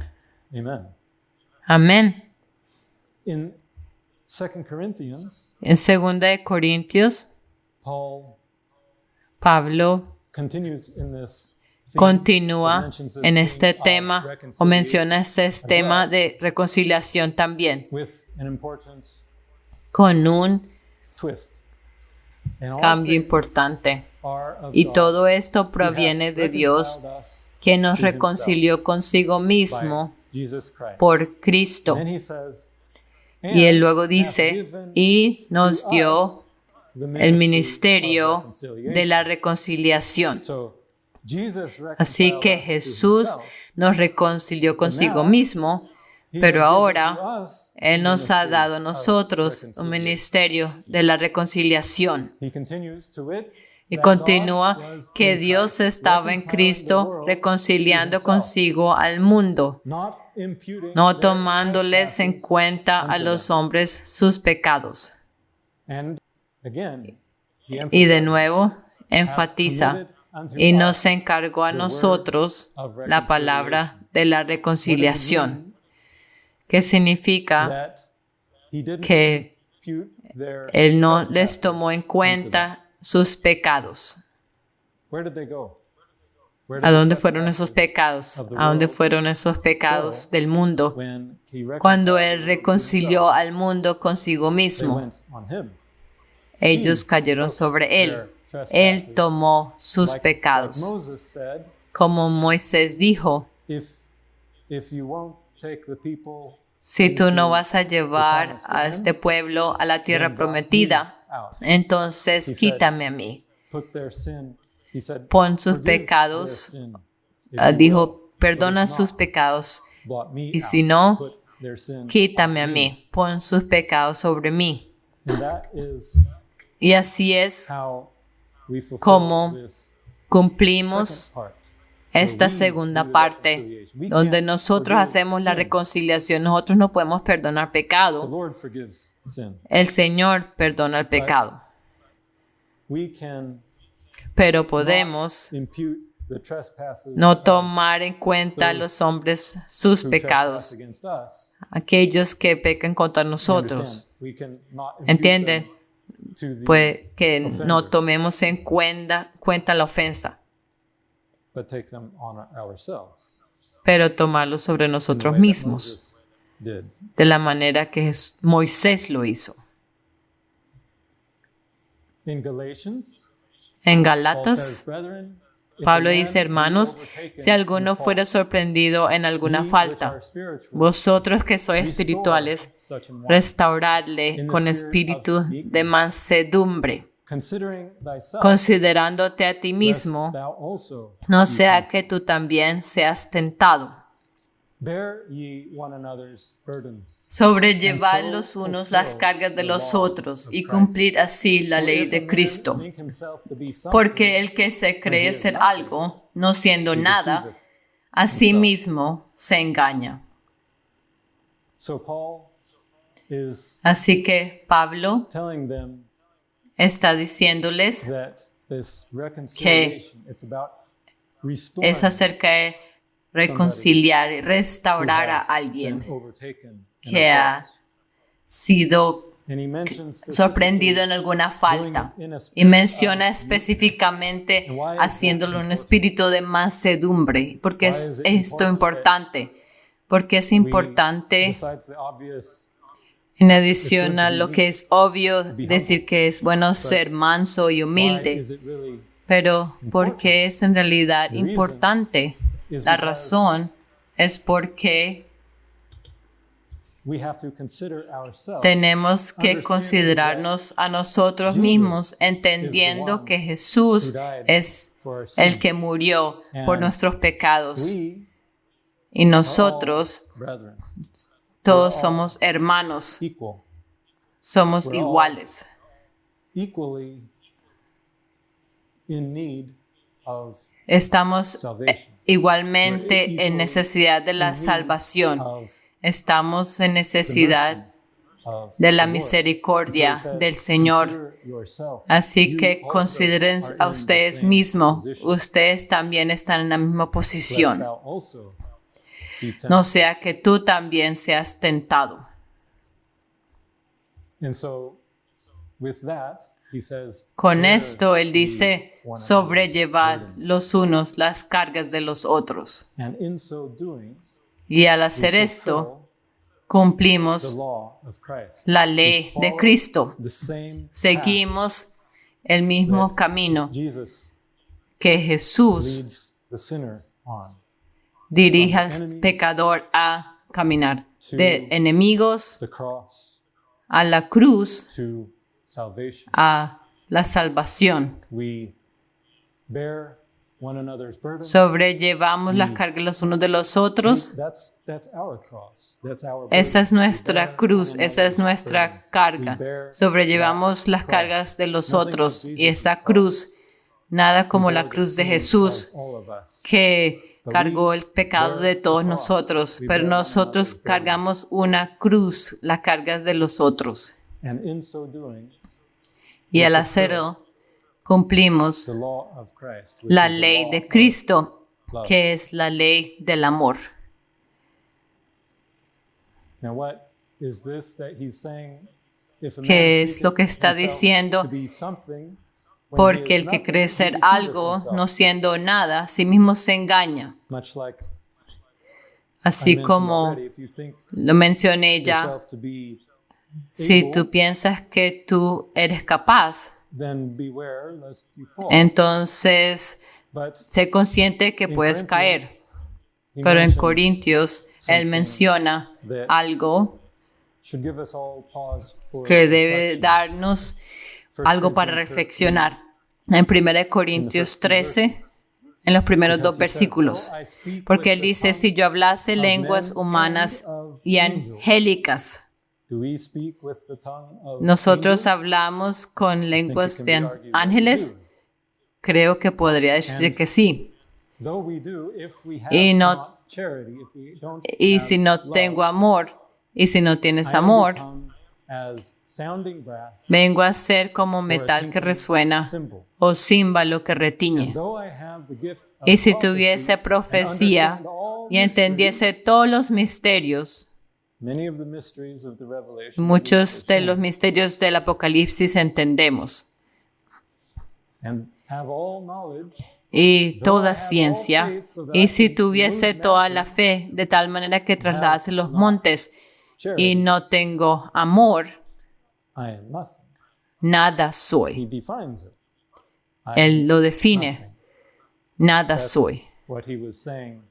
Amén. En 2 de Corintios, Pablo continúa en este tema o menciona este tema de reconciliación también con un cambio importante. Y todo esto proviene de Dios, que nos reconcilió consigo mismo por Cristo. Y Él luego dice, y nos dio el ministerio de la reconciliación. Así que Jesús nos reconcilió consigo mismo, pero ahora Él nos ha dado a nosotros un ministerio de la reconciliación. Y continúa que Dios estaba en Cristo reconciliando consigo al mundo, no tomándoles en cuenta a los hombres sus pecados. Y de nuevo enfatiza, y nos encargó a nosotros la palabra de la reconciliación, que significa que Él no les tomó en cuenta sus pecados. ¿A dónde fueron esos pecados? ¿A dónde fueron esos pecados del mundo? Cuando Él reconcilió al mundo consigo mismo, ellos cayeron sobre Él. Él tomó sus pecados. Como Moisés dijo, si tú no vas a llevar a este pueblo a la tierra prometida, entonces quítame a mí. Pon sus pecados, dijo, perdona sus pecados, y si no, quítame a mí, pon sus pecados sobre mí. Y así es como cumplimos esta segunda parte, donde nosotros hacemos la reconciliación. Nosotros no podemos perdonar pecado. El Señor perdona el pecado. Pero podemos no tomar en cuenta a los hombres sus pecados, aquellos que pecan contra nosotros. ¿Entienden? Pues que no tomemos en cuenta la ofensa, pero tomarlo sobre nosotros mismos, de la manera que Moisés lo hizo. En Gálatas, Pablo dice, hermanos, si alguno fuera sorprendido en alguna falta, vosotros que sois espirituales, restaurarle con espíritu de mansedumbre, considerándote a ti mismo, no sea que tú también seas tentado. Sobrellevad los unos las cargas de los otros y cumplir así la ley de Cristo. Porque el que se cree ser algo, no siendo nada, a sí mismo se engaña. Así que Pablo está diciéndoles que es acerca de reconciliar y restaurar a alguien que ha sido sorprendido en alguna falta. Y menciona específicamente haciéndolo un espíritu de mansedumbre. ¿Por qué es esto importante? Porque es importante, en adición a lo que es obvio, decir que es bueno ser manso y humilde. Pero porque es en realidad importante. La razón es porque we have to consider ourselves, tenemos que considerarnos a nosotros mismos, entendiendo que Jesús es el que murió por nuestros pecados. we Y nosotros brethren, todos somos hermanos, equal, somos iguales. equally in need of Estamos salvation, igualmente en necesidad de la salvación. of Estamos en the necesidad mercy of de la the Lord. misericordia So it says, del Señor. "Consider yourself." Así You que also consideren are a in the ustedes same mismos. position, Ustedes también están en la misma lest posición. thou also be tempted. No sea que tú también seas tentado. And so, with that, he says, Con "Bear esto él ye dice, one another's sobrellevad burdens." los unos las cargas de los otros. And in so doing, Y al we hacer esto, fulfill the cumplimos law of Christ. la ley We de follow Cristo. the same Seguimos el mismo path camino Jesus que Jesús leads the sinner on. dirige al pecador a caminar. De enemigos The cross a la cruz, to salvation. a la salvación. We bear one another's burdens. Sobrellevamos las cargas los unos de los otros. That's our cross. That's our Esa es burden. We nuestra bear cruz, one esa es another's nuestra burdens. carga. We bear Sobrellevamos that las cross. cargas de los Nothing otros. like Y Jesus' esa cross. cruz, nada como He la bore the cruz de sin Jesús, of all of us. que But cargó we el pecado de bear todos the cross. nosotros, We pero bear one nosotros another's cargamos una cruz, las cargas de los otros. And in so doing, Y we al fulfill hacerlo, cumplimos the law of Christ, which la is the ley law de of Cristo, love. que es la ley del amor. Now, what is this that he's saying? If a man ¿Qué es lo que thinketh está himself diciendo? to be something, when he Porque is el que nothing, cree he ser deceiveth algo, himself. no siendo nada, a sí mismo se engaña. Much like I Así mentioned como already, if you think lo mencioné ya, yourself to be si able, tú piensas que tú eres capaz, then beware lest you fall. entonces But sé consciente que in puedes caer. Corinthians, he Pero en mentions Corintios, él something menciona that algo should give us all pause for que debe reflection. darnos 1 algo para Corinthians 13, reflexionar. En 1 Corintios 13, en los primeros dos because he says, versículos. "Though I speak Porque with él the dice, si tongues yo hablase of lenguas men humanas and of y angels, angélicas, do we speak with the tongue of nosotros angels? hablamos con I think it lenguas can de be argued that we ángeles. do. Creo que podría decirse que sí. Though we do, if we have Y no- not charity, if we don't Y have si no love, tengo amor, y si no tienes I am amor, become as sounding brass vengo a ser como or a metal que tinkling resuena cymbal. o címbalo que And retiñe. though I have the gift of Y si prophecy tuviese and profecía understand all y entendiese mysteries, todos los misterios, many of the mysteries of the Revelation, muchos de los misterios del Apocalipsis entendemos, and have all knowledge, y toda ciencia, y si tuviese toda la fe, de tal manera que trasladase los montes, charity, y no tengo amor, I am nothing. nada He soy. defines it. I am Él lo define, nothing. nada That's soy. what he was saying.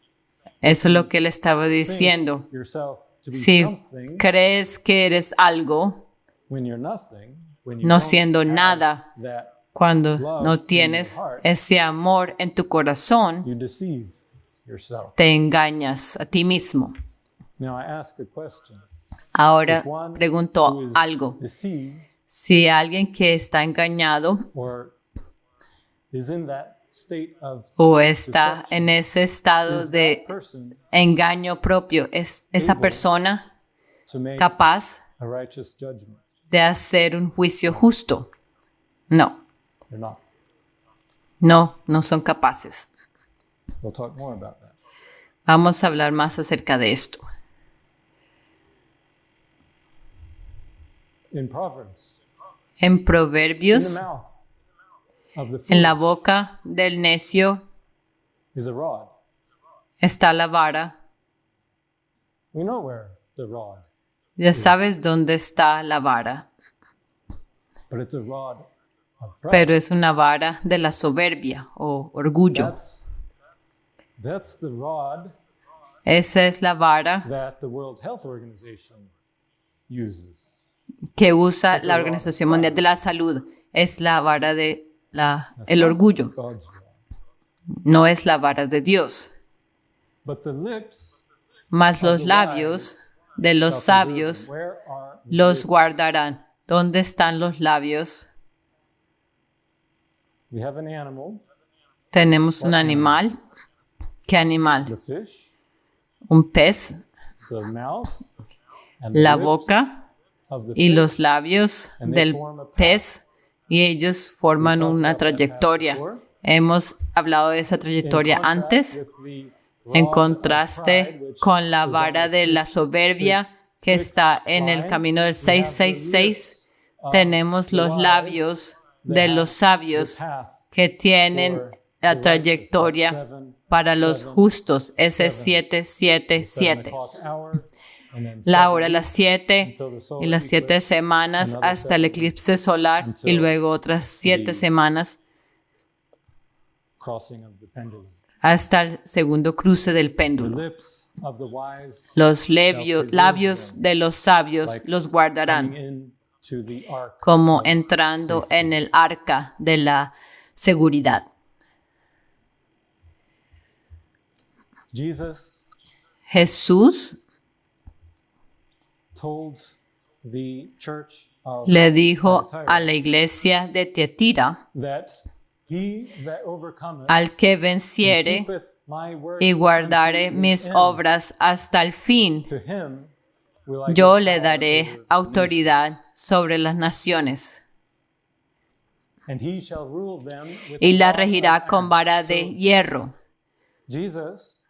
Eso es lo que él estaba Think diciendo. yourself to be Si something crees que eres algo, when you're nothing, when you no don't siendo have nada, that, cuando no tienes ese amor en tu corazón, you deceive yourself. te engañas a ti mismo. Now I ask a question. Ahora If one who pregunto is algo. deceived Si alguien que está engañado or is in that state of o está deception, en ese estado is de that person engaño propio, ¿es esa persona to make capaz a righteous judgment? de hacer un juicio justo? No, They're not. no son capaces. We'll talk more about that. Vamos a hablar más acerca de esto. In Proverbs, En in the Proverbios, mouth of the en la foolish boca del necio is a rod. está la vara. We know where the rod, Ya sabes dónde está la vara, but it's a rod of pride. pero es una vara de la soberbia o orgullo. That's the rod Esa es la vara that the World Health Organization uses. que usa la Organización Mundial de la Salud. Es la vara de el orgullo, God's rod. no es la vara de Dios. But the lips Mas los labios de los shall preserve sabios them. Where are the los lips? guardarán. ¿Dónde están los labios? We have an animal, Tenemos un animal. ¿Qué animal? the fish, Un pez, the mouth, and the la lips boca of the y fish. los labios And they del form a path. pez, y ellos forman We talked una about that path trayectoria. before. Hemos hablado de esa trayectoria In contrast antes, with the en rod of contraste pride, which con la is vara on de the la soberbia que 666 está en el line. camino del We have the 666. lips of Tenemos the los wise labios that de have los sabios the path que tienen for la the trayectoria righteous. That's para los 7, justos. Ese 7, 777. 7 o'clock hour, and then La 7 hora de las weeks 7 until the y solar las 7 eclipse, semanas another hasta el 7 eclipse solar y until luego otras 7 the semanas crossing of the pendulum. hasta el segundo cruce del The péndulo. lips of the wise Los preserve labios them, de los sabios like los coming guardarán, into the ark como of entrando safety. en el arca de la seguridad. Jesus Jesús told the church of le dijo Thyatira a la iglesia de Tiatira: that he that overcometh al que and venciere keepeth my works y guardare unto the mis end, obras hasta el fin, to him will I yo give le power daré over the autoridad nations, sobre las naciones and he shall rule them with y a la rod of regirá con iron. vara So de hierro. Jesus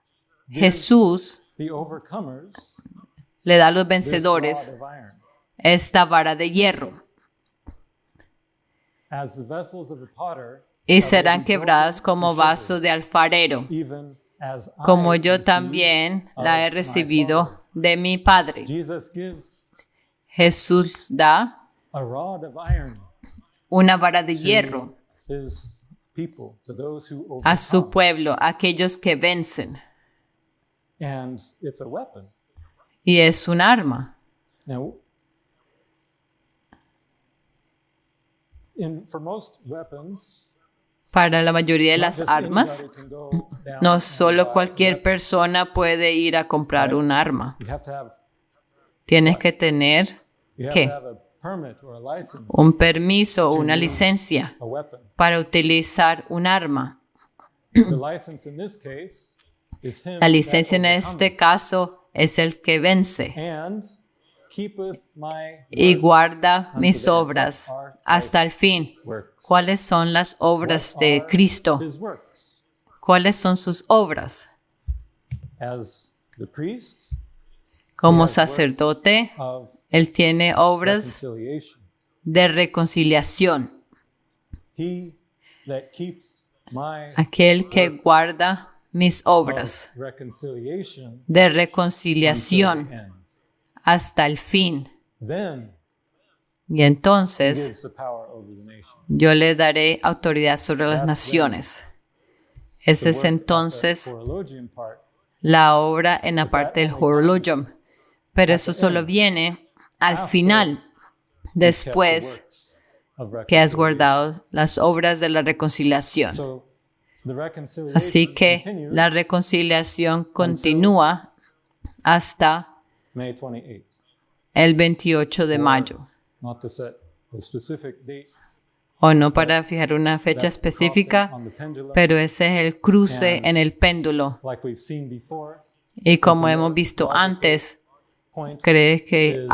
gives Jesús the overcomers le da a los this vencedores rod of iron. esta vara de hierro As the vessels of the potter y shall serán they be quebradas broken como to vasos de shivers, alfarero, even as I como yo received también la he of my recibido Father. de mi Padre. Jesus gives Jesús da a rod of iron una vara de to hierro his people, to those who a su overcome. pueblo, a aquellos que vencen, And it's a weapon. y es un arma. Now, for most weapons, Para la mayoría de not las just armas, anybody can go down no and solo buy a cualquier weapon. persona puede ir a comprar Right. un arma. You have to have, Tienes que tener you have ¿qué? to have a permit or a license un permiso o to una use licencia a weapon. para utilizar un arma. The license in this case is him La licencia en that este overcometh, caso es el que vence and keepeth my y works guarda unto mis the end. obras What are hasta el Christ's fin. works? ¿Cuáles son las obras What de are Cristo? his works? ¿Cuáles son sus obras? As the priest Como has sacerdote, of Él tiene obras reconciliation. de reconciliación. He that keeps my Aquel que works guarda mis of obras reconciliation de until the reconciliación end. hasta el fin. Then Y he entonces gives the power over the nation. yo le daré autoridad sobre las That's naciones. The Ese es work at the entonces horologian part, la obra en la parte del horologium. Pero eso solo viene al final, you've kept the después works of que has reconciliation. guardado las obras de la reconciliación. So the reconciliation Así que continues la reconciliación continúa hasta May 28th. el 28 de mayo. Not to set a specific date, O no para fijar una fecha that's the crossing específica, on the pendulum. pero ese es el cruce en el péndulo. Like we've seen before, Y como hemos visto antes, point ¿crees que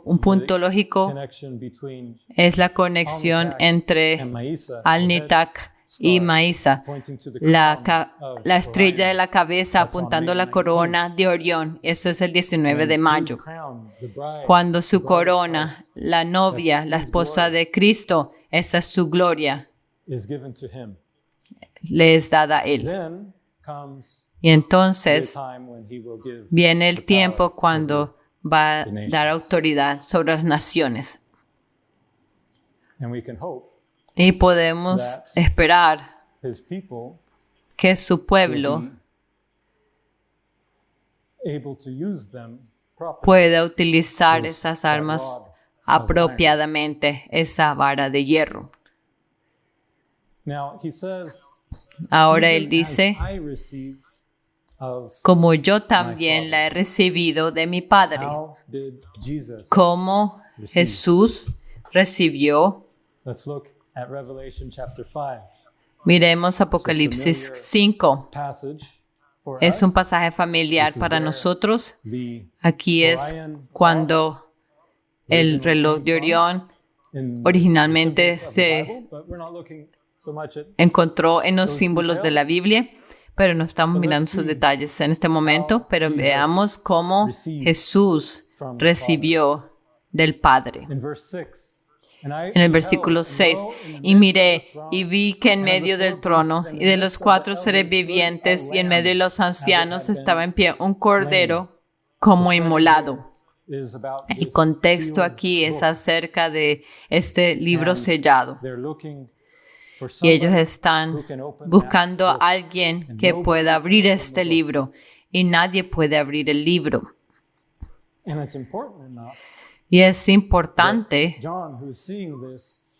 un punto lógico connection between es la conexión entre and Maisa, Alnitak y Maísa, pointing to the la crown of estrella de Orion. la cabeza That's on apuntando a May la corona de Orión? Eso es el 19 de And mayo. his crown, the bride, Cuando su the bride of corona, Christ, la novia, la esposa de Cristo, esa es su gloria, is given to him. le es dada a él. Then comes Y the entonces time when he will give viene the el power tiempo over cuando va a the nations. dar autoridad sobre las naciones. And we can hope Y podemos that esperar his people que su will pueblo be able to use them pueda utilizar esas armas apropiadamente, esa vara de hierro. Now, he says, Ahora él "Even as dice, I received of como yo también la he recibido de mi Padre, how did Jesus." como Jesús recibió. Let's look at Revelation chapter 5. Miremos Apocalipsis 5. Passage for Es un us. pasaje familiar para nosotros. The Aquí es cuando el reloj de Orión in originalmente symbols of the se Bible, but we're not looking so much at encontró en los símbolos de la Biblia, pero no estamos mirando sus detalles en este momento, pero veamos cómo Jesús recibió del Padre. in verse 6. And I En el versículo 6, y miré y vi que en medio del trono y de los 4 seres vivientes y en medio de los ancianos estaba en pie un cordero como inmolado. is about El this contexto sealed aquí es book. acerca de este libro sellado. They're looking for Y ellos somebody están who can open buscando that a book. alguien que pueda abrir este libro. Y nadie puede abrir el libro. And it's important enough Y es importante John, who's seeing this,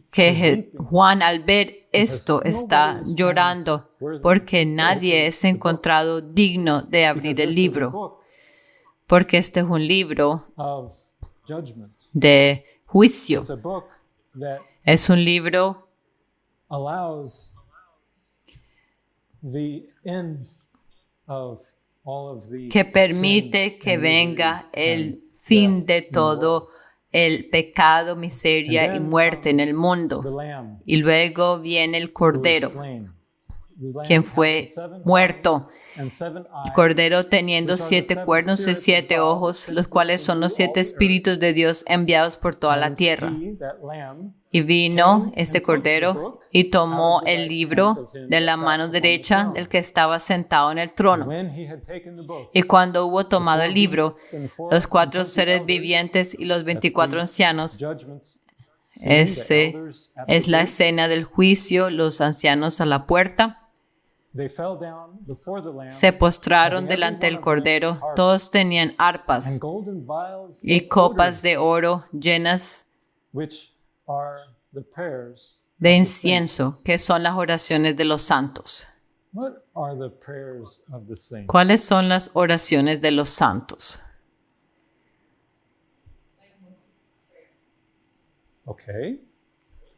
que Juan al ver esto está llorando porque nadie es encontrado digno de abrir because el this is a libro. book Porque este es un libro of judgment. de juicio. It's a book that Es un libro allows the end of all of the que permite sin que and venga misery el and fin death de in the todo world. el pecado, miseria And y then muerte en el comes mundo. the Lamb Y luego viene el who was Cordero, slain. The Lamb quien had fue 7 muerto. horns and 7 eyes, El Cordero teniendo which are the 7 7 cuernos y spirits of 7 God ojos, sent los cuales son los into 7 all the earth. espíritus de Dios enviados por toda la And tierra. he, that Lamb, Y vino este Cordero y tomó el libro de la mano derecha del que estaba sentado en el trono. when he had taken the book, Y cuando hubo tomado el libro, and the 4 los 4 and 20 seres elders, vivientes y los 24 ancianos, judgment scene, the ese elders at the es la gate, escena del juicio, los ancianos a la puerta, they fell down before the Lamb, se postraron delante del Cordero, todos tenían and arpas golden vials y of copas odors, de oro llenas which are the prayers de of the incienso, saints. que son las oraciones de los santos. What are the prayers of the saints? ¿Cuáles son las oraciones de los santos? Okay.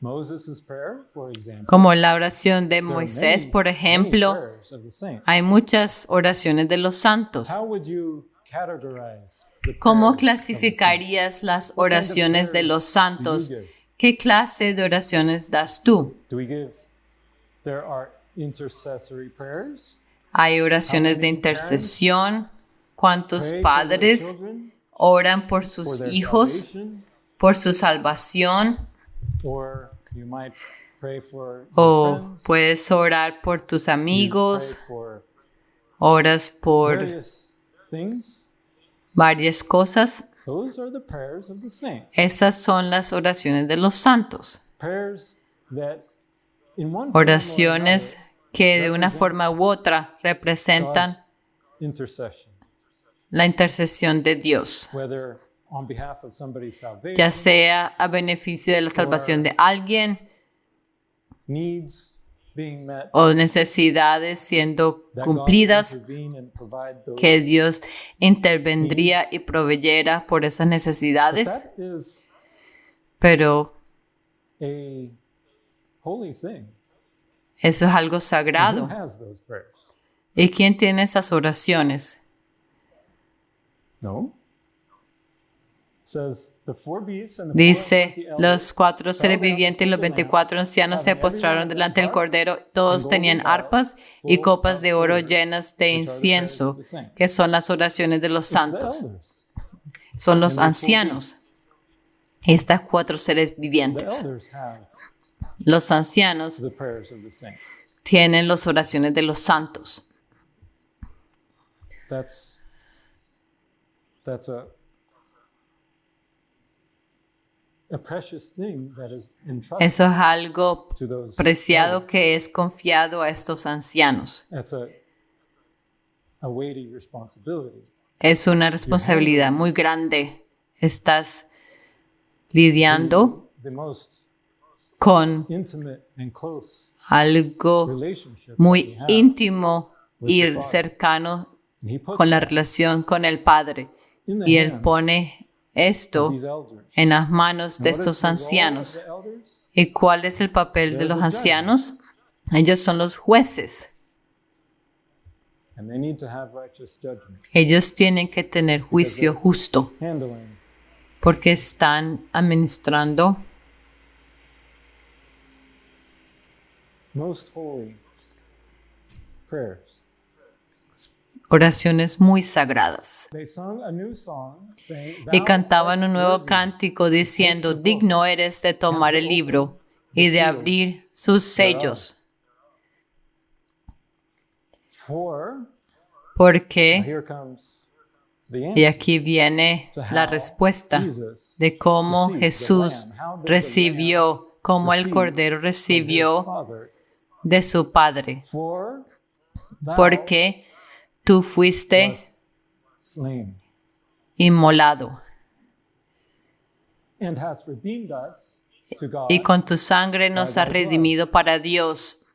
Moses' prayer, for example. Como la oración de There are Moisés, many, por many ejemplo, prayers of the saints. hay muchas oraciones de los santos. How would you categorize the ¿Cómo prayers of the saints? clasificarías las What kind of oraciones de prayers los do you santos? give? ¿Qué clase de oraciones das tú? Do we give? There are intercessory prayers. Hay oraciones de intercesión. ¿Cuántos Pray for their padres children, oran por for sus their hijos, salvation, por su salvación? or you might pray for your O friends. puedes orar por tus You pray amigos, for oras por various things. varias cosas. Those are the prayers of the saints. Esas son las oraciones de los santos. Prayers that, in one form or Oraciones que de una represents forma u otra representan God's intercession, la intercesión de Dios, whether on behalf of somebody's salvation, ya sea a beneficio de la salvación de alguien needs being met, o necesidades siendo that God cumplidas, intervene and provide those. que Dios intervendría y proveyera por esas But necesidades, that is pero a holy thing. eso es algo Who sagrado. has those prayers? ¿Y quién tiene esas oraciones? No. It says the 4 beasts and the 4 and Dice, 20 elders los 4 seres fell down vivientes y los before the Lamb, 24 ancianos se having postraron everyone delante del harps Cordero. Todos and tenían golden arpas vials y full copas of de oro odors, llenas de which are the prayers of incienso, the saints. que son las oraciones de los It's the santos. elders. Son los And the 4 ancianos. Estas 4 seres The vivientes. elders have Los ancianos the prayers of the saints. tienen las oraciones de los santos. That's a precious thing that is entrusted Eso es algo to those preciado elders. que es confiado a estos ancianos. That's a weighty responsibility. es una responsabilidad muy grande. Estás lidiando the most con intimate and close algo relationship muy that we have íntimo with the y Father. cercano And he puts con la that relación con el Padre. in the Y Él hands pone of esto these elders. en las manos And de what is estos the role of ancianos. the elders? ¿Y cuál es el papel de They're los the judges. ancianos? Ellos son los jueces. And they need to have righteous judgment. Ellos tienen que tener juicio justo Handling porque están administrando most holy prayers. oraciones muy sagradas. They sung a new song saying, Y "Thou cantaban art un nuevo worthy cántico diciendo, digno eres de tomar el libro y de abrir sus sellos, for," porque, here comes the y answer, aquí viene to la how respuesta Jesus de cómo received the Jesús lamb. How did the recibió, cómo el receive Cordero from his recibió Father? de su Padre, For thou porque tú fuiste wast slain inmolado and hast redeemed us to God y con tu sangre nos has redimido para Dios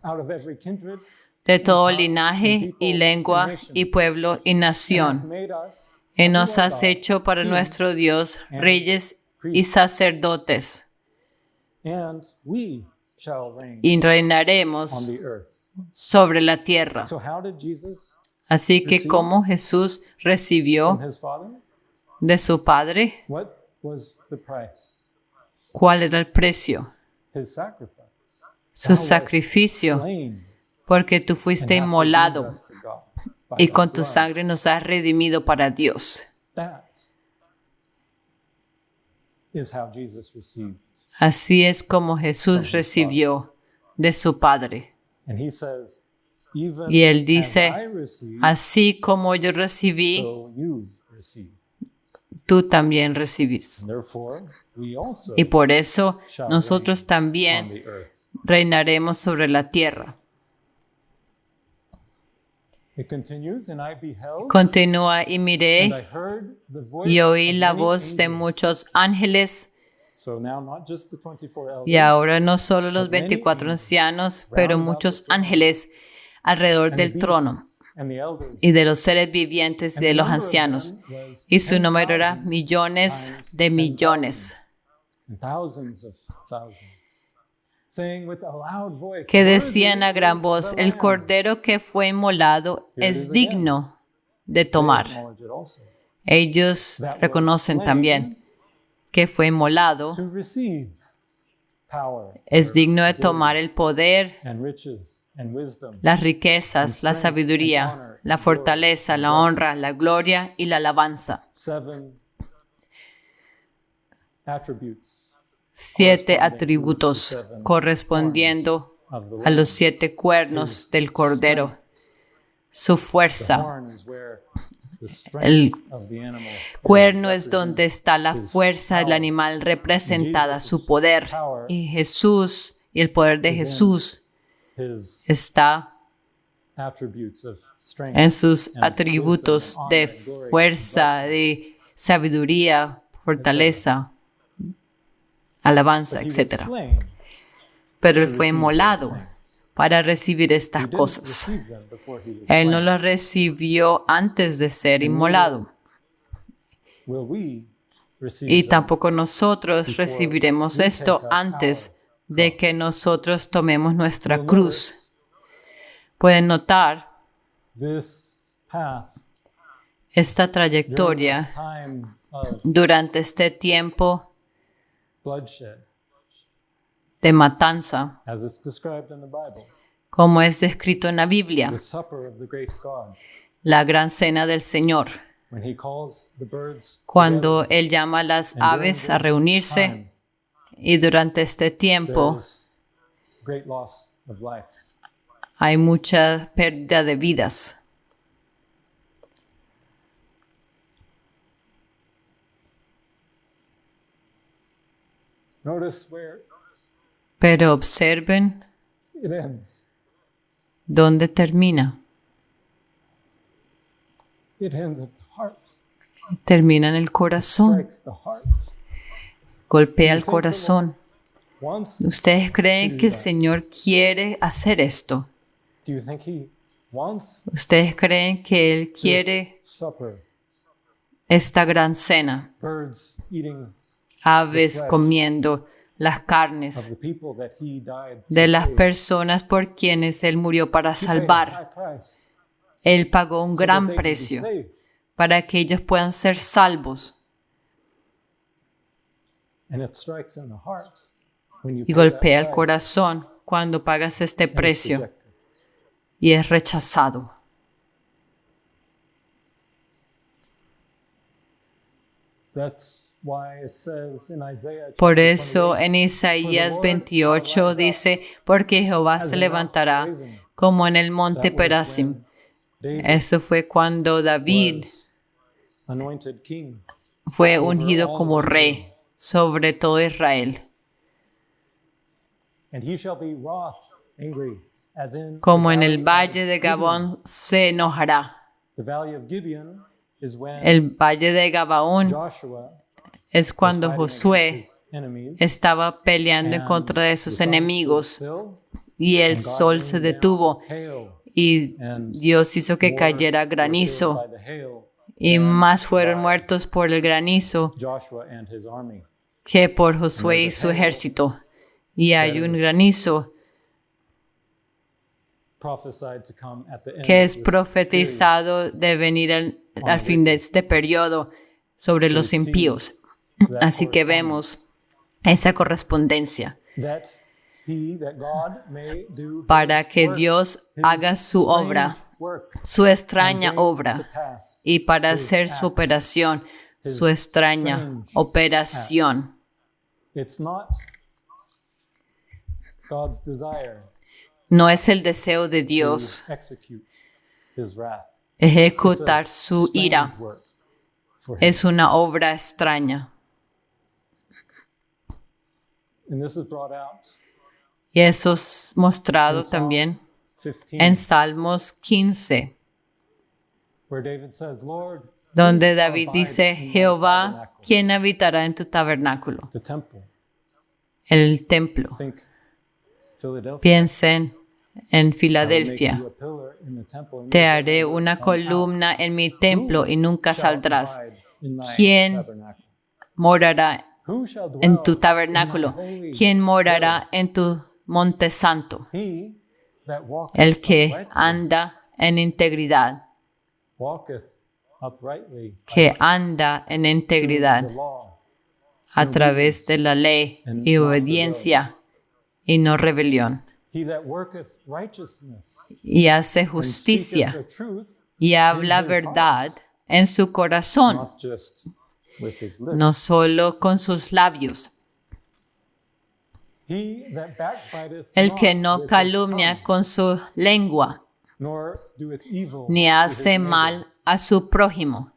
out of every kindred, de todo linaje y lengua y pueblo y and hast nación. made us Y unto nos our has God hecho para kings nuestro Dios and reyes y priests, sacerdotes, and we shall reign y on reinaremos the earth. sobre la tierra. So how did Jesus Así que como Jesús recibió from his Father? de su Padre, What was the price? ¿cuál era el precio? His sacrifice. Su Thou wast sacrificio, slain porque tú and fuiste hast inmolado redeemed us to God by y thy con tu blood. sangre nos has redimido para Dios. That is how Jesus received. Así es como Jesús recibió de su Padre. And he says, even Y él as dice, I received, así como yo recibí, so you receive. tú también recibís. Therefore, we also Y por eso shall nosotros reign on también the earth. reinaremos sobre la tierra. It continues, and I beheld, Continúa y and miré I heard the voice y oí of la many voz de angels. muchos ángeles, So now not just the 24 elders, y ahora no solo los but many 24 angels ancianos, pero round about muchos the throne, ángeles alrededor and the del trono, beasts, and the elders. y de los seres vivientes y And de the los number of ancianos. them was Y su número era 10,000 millones times de 10,000, millones, and thousands of thousands, saying with a loud voice, que "Worthy decían a gran is voz, the el Lamb." cordero que fue inmolado Here it is es again. digno de They tomar. acknowledge it also. Ellos That was reconocen slain también que fue inmolado, to receive power es digno de tomar el poder, and riches and wisdom, las riquezas, la sabiduría, la fortaleza, la honra, la gloria y la alabanza. 7 attributes 7 atributos correspondiendo of the a Lamb. los 7 cuernos del Cordero. Su The fuerza. horn is where the strength El of the animal cuerno es donde represents está la his fuerza del power. animal representada, Jesus' su poder. power Y Jesús y el poder de is in Jesús His está attributes of strength en sus and atributos wisdom and de honor and glory fuerza, and de sabiduría, fortaleza, alabanza, But he was etc. slain Pero to él fue receive inmolado those things. para recibir He estas didn't cosas. receive them before he was Él no slain. las recibió antes de ser inmolado. Will we receive Y them? tampoco nosotros before recibiremos we esto take up antes our de que cross? nosotros tomemos nuestra You'll cruz. Pueden notar notice this path esta during trayectoria this time of durante este tiempo bloodshed, de matanza, as it's described in the Bible, como es descrito en la Biblia, the supper of the great God, la gran cena del Señor, when he calls the birds cuando together, Él llama a las and during aves a this reunirse, time, y durante este tiempo there's great loss of life. hay mucha pérdida de vidas. Notice where Pero observen it ends. dónde termina. It ends at the heart. Termina en el corazón, Strikes the heart. golpea el corazón. Wants? ¿Ustedes creen que el Señor quiere hacer esto? Do you think he wants ¿Ustedes creen que Él this quiere supper? esta gran cena? Birds eating Aves comiendo las of carnes the people that he died de to las save. personas por quienes Él murió para He paid a salvar. high price Él pagó un so that gran they could be precio saved. para que ellos puedan ser salvos. And it strikes in the heart when you Y pay that golpea el price corazón cuando pagas este and it's precio rejected. y es rechazado. That's why it says in Isaiah Por chapter eso 28, en Isaías 28 dice, porque Jehová se levantará como en el monte that was Perasim. when David Eso fue cuando David was anointed king. fue over ungido all como of rey Israel. sobre todo Israel. And he shall be wroth, angry, as in Como the en el valley valle of de Gibeon. Gabón se enojará. The valley of Gibeon is when El valle de Gabaón Joshua es was cuando fighting against Josué his enemies, estaba peleando en and contra de the sus sun stood enemigos still, y el and God sol rained se down detuvo hail, y and Dios hizo que more cayera were killed granizo by the hail y than más fueron by muertos por el granizo Joshua and his army. que por Josué y su ejército. Y hay un granizo Prophesied to come at the end que of es this profetizado de venir al fin de este periodo sobre los impíos. period. Así que vemos esa correspondencia That God may do para his que work, Dios his haga su strange obra, work, su extraña and bring obra, to pass y para his hacer su act. operación, his su extraña strange operación. It's not God's desire No es el deseo de Dios to execute his wrath. ejecutar It's a su strange ira. work for him. Es una obra extraña. And this is brought out Y eso es mostrado in Psalm también 15, en Salmos 15, where David says, Lord, donde who shall David abide dice, in thy Jehová, tabernacle?" ¿quién habitará en tu tabernáculo? The temple. El templo. Think Philadelphia. Piensen en I will make Filadelfia. you a pillar in the temple, and Te you shall haré never una come out. columna en mi templo y nunca Shall saldrás. abide in thy ¿Quién tabernacle? morará Who shall dwell en tu in tabernáculo? thy holy ¿Quién morará place? en tu monte santo? He that El que uprightly, anda en integridad, walketh uprightly que anda en through integridad the law, a través de la ley y obediencia y no rebelión, he that worketh righteousness y hace and speaketh justicia the truth, y habla in his verdad heart, en su corazón, not just with his lips. no solo con sus labios. He that backbiteth El que not no with his calumnia tongue, con su lengua, nor doeth evil ni to his hace neighbor, mal a su prójimo,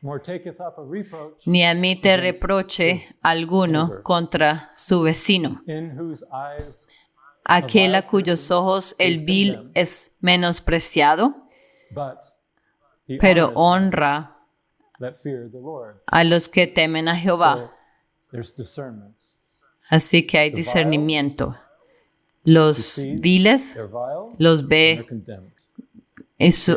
nor taketh up a reproach, ni admite reproche alguno contra su vecino, in whose eyes aquel a cuyos ojos el vil es menospreciado, but he pero honoreth honra that fear the Lord. a los que temen a Jehová. So there's discernment. Así que hay discernimiento. Los viles They're vile, los they're ve condemned.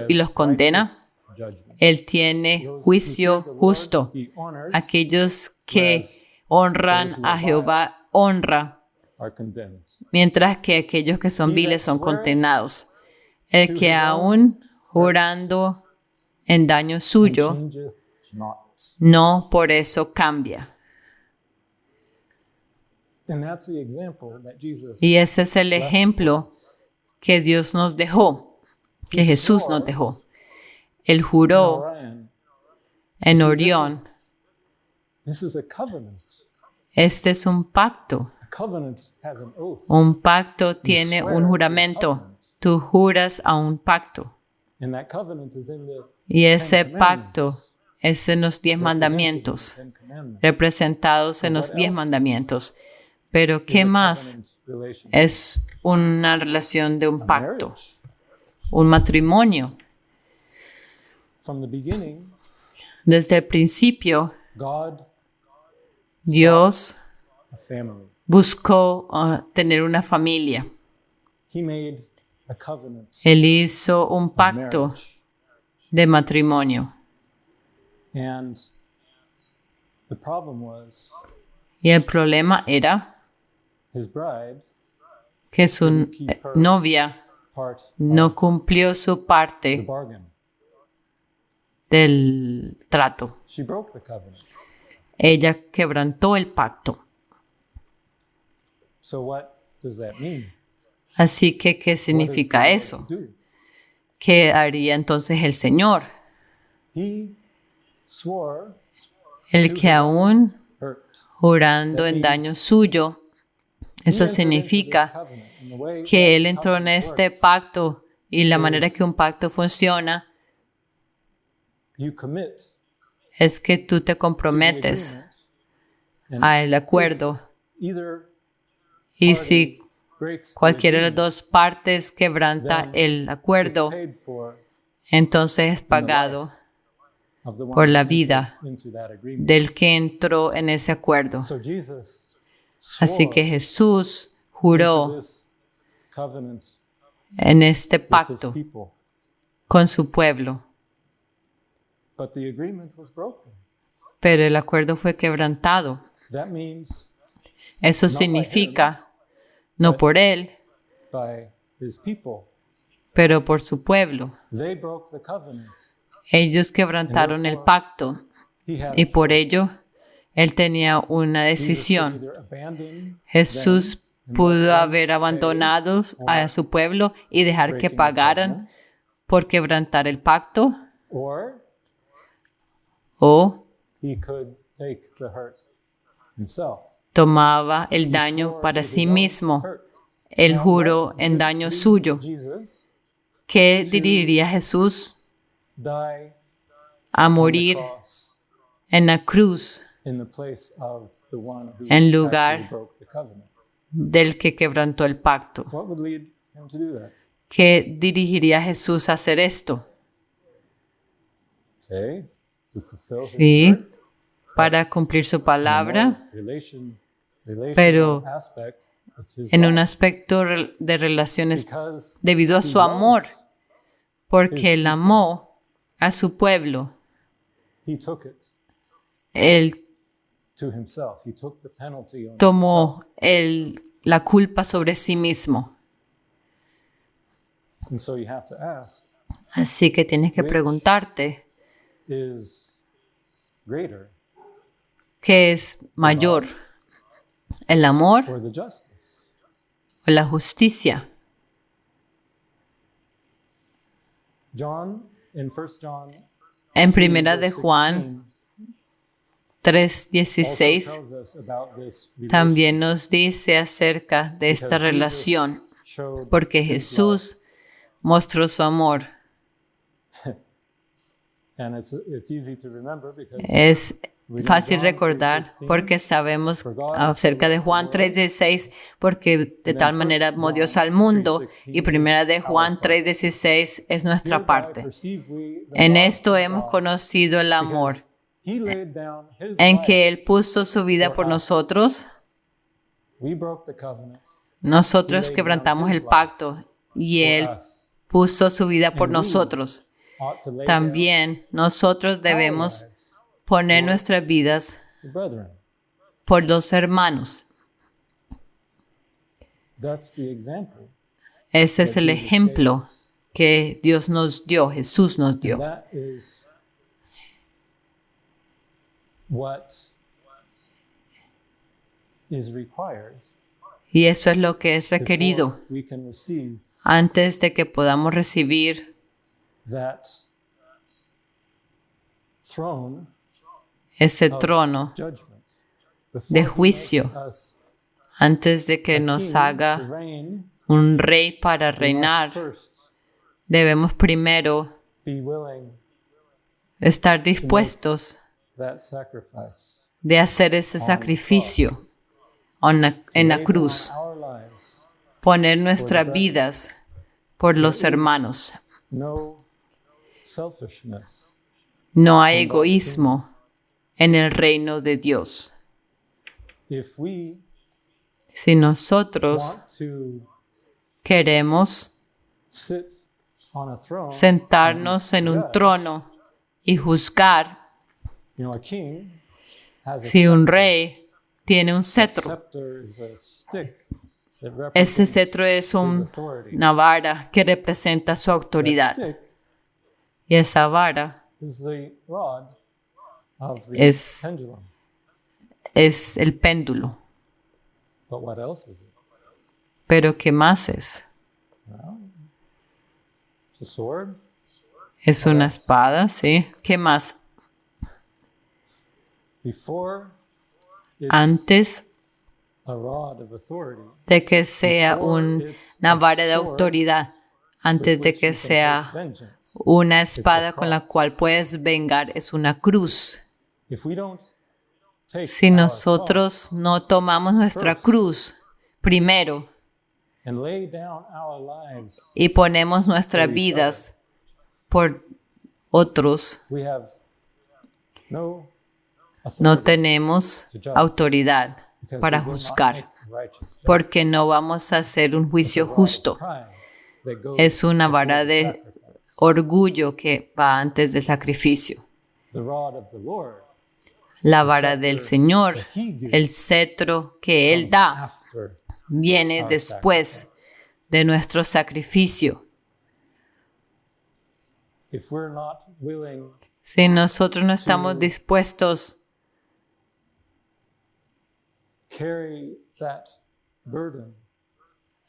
y los condena. Righteous judgment. Él tiene juicio justo. He honors Aquellos que honran a Jehová honra, are condemned. mientras que aquellos que son viles son condenados. El que aún jurando en daño suyo, Changeth not. no por eso cambia. And that's the example that Jesus Y ese es el ejemplo que Dios nos dejó, que Jesús nos dejó. Él juró Orion. en Orión. This is a covenant. Este es un pacto. A covenant has an oath. Un pacto tiene un juramento. Tú juras a un pacto. And that covenant is in the Y ese Ten pacto Commandments. es en los 10 represented in the mandamientos, Ten Commandments. representados en los 10 mandamientos. Pero ¿qué más Covenant relation. es una relación de un A pacto? marriage. Un matrimonio. From the beginning, Desde el principio, God Dios a family. buscó tener una familia. He made a covenant Él hizo un of pacto marriage. de matrimonio. And the problem was Y el problema era his bride que su novia part no of cumplió su the parte bargain. del trato. She broke the covenant. Ella quebrantó el pacto. So what does that mean? Así que, ¿qué What is the significa Lord eso? do? ¿Qué haría entonces el Señor? He swore El que aún hurt. jurando en daño suyo, eso He entered into this significa covenant, and the way que that Él entró en covenant este works, pacto y la manera que un pacto funciona you commit es que tú te to the comprometes agreement, and al acuerdo either y party si breaks the cualquiera de las agreement, dos partes quebranta el it's acuerdo, paid for entonces es in the pagado life of the one por who la entered vida into that agreement. del que entró en ese acuerdo. So Jesus Así que swore Jesús into juró this covenant en este with his pacto people, con su pueblo, but the agreement was broken. pero el acuerdo fue quebrantado. That means Eso significa, no por él, by his people, pero por su pueblo. they broke the covenant. Ellos quebrantaron el pacto He had y a por choice. ello él tenía una Jesus could decisión. either abandon Jesús them and pudo let them haber pay abandonado a su pueblo y dejar que breaking the pagaran covenant, por quebrantar el pacto, or o he could take the hurt himself. tomaba el He daño swore para to sí his own mismo. hurt. Él And juró what en did daño lead suyo. Jesus ¿Qué dirigiría Jesús die a on the morir cross en la cruz in the place of the one who en lugar actually broke the covenant? del que quebrantó el pacto? What would lead him to do that? ¿Qué dirigiría Jesús a hacer esto? Okay, to fulfill his Sí, word. para cumplir su In a palabra, more relational Pero aspect, it's his en un life. aspecto de relaciones Because debido a he su loved, amor, porque él amó a su pueblo. he took it Él to himself. He took the penalty on himself. tomó la culpa sobre sí mismo. And so you have to ask, Así que tienes que preguntarte, is greater ¿qué es mayor? ¿El amor or the justice? o la justicia? John, in 1 John En 3, primera de verse Juan 16, 3:16 also tells us about this también nos dice acerca de relationship, esta because relación, Jesus showed porque his Jesús mostró su amor. love. And it's easy to remember because Es we know fácil John recordar 3:16, porque sabemos for God acerca de so loved Juan the world. 3:16, porque de then tal 1 manera amó John Dios al mundo, 3:16 y primera de is our Juan part. 3:16 es nuestra Hereby parte. perceive we the En love esto of hemos God, conocido el amor, because he laid down his en life. que Él puso su vida por for us. nosotros. We broke the covenant Nosotros He laid quebrantamos down his el pacto y for Él us. puso su vida por And we nosotros. Ought to lay También nosotros down our debemos lives poner for nuestras vidas the brethren. por los hermanos. That's the example Ese es that el Jesus ejemplo gave us. que Dios nos dio, Jesús nos And dio. that is what is required Y eso es lo que es requerido before we can receive antes de que podamos recibir that throne ese of trono judgment. de Before he juicio, makes us antes de que a nos king to haga reign, un rey para we must reinar. first Debemos primero be willing estar dispuestos that sacrifice. de hacer ese sacrificio en la Lay cruz, down our lives. poner nuestras vidas por los hermanos. No selfishness No hay egoísmo en el reino de Dios. If we Si nosotros want to queremos sit on a throne, sentarnos en un judge, trono y juzgar, a king has a si un scepter. rey tiene un That cetro, scepter is a stick that ese represents cetro es his authority. una vara que representa su That autoridad. stick Y esa vara is the rod of the Es- pendulum. es el péndulo. But what else is it? Pero ¿qué más es? Well, it's a sword. Es una espada, ¿sí? ¿Qué más? Before it's Antes a rod of authority, de que sea una vara de autoridad, antes with de which que you can take sea vengeance. una espada con la cual puedes vengar, es una cruz. If we don't take Si our nosotros no tomamos nuestra cruz primero cross and lay down our lives, y ponemos nuestras vidas por otros, we have no no authority tenemos autoridad because para we will not juzgar, make righteous judgment. porque no vamos a hacer un juicio It's a rod of justo. pride that goes Es una vara before the de sacrifice. orgullo que va antes del sacrificio. The rod of the Lord La vara del Señor, that he gives el cetro que Él da, after viene our después sacrifice. de nuestro sacrificio. If we're not willing Si nosotros no estamos dispuestos to carry that burden,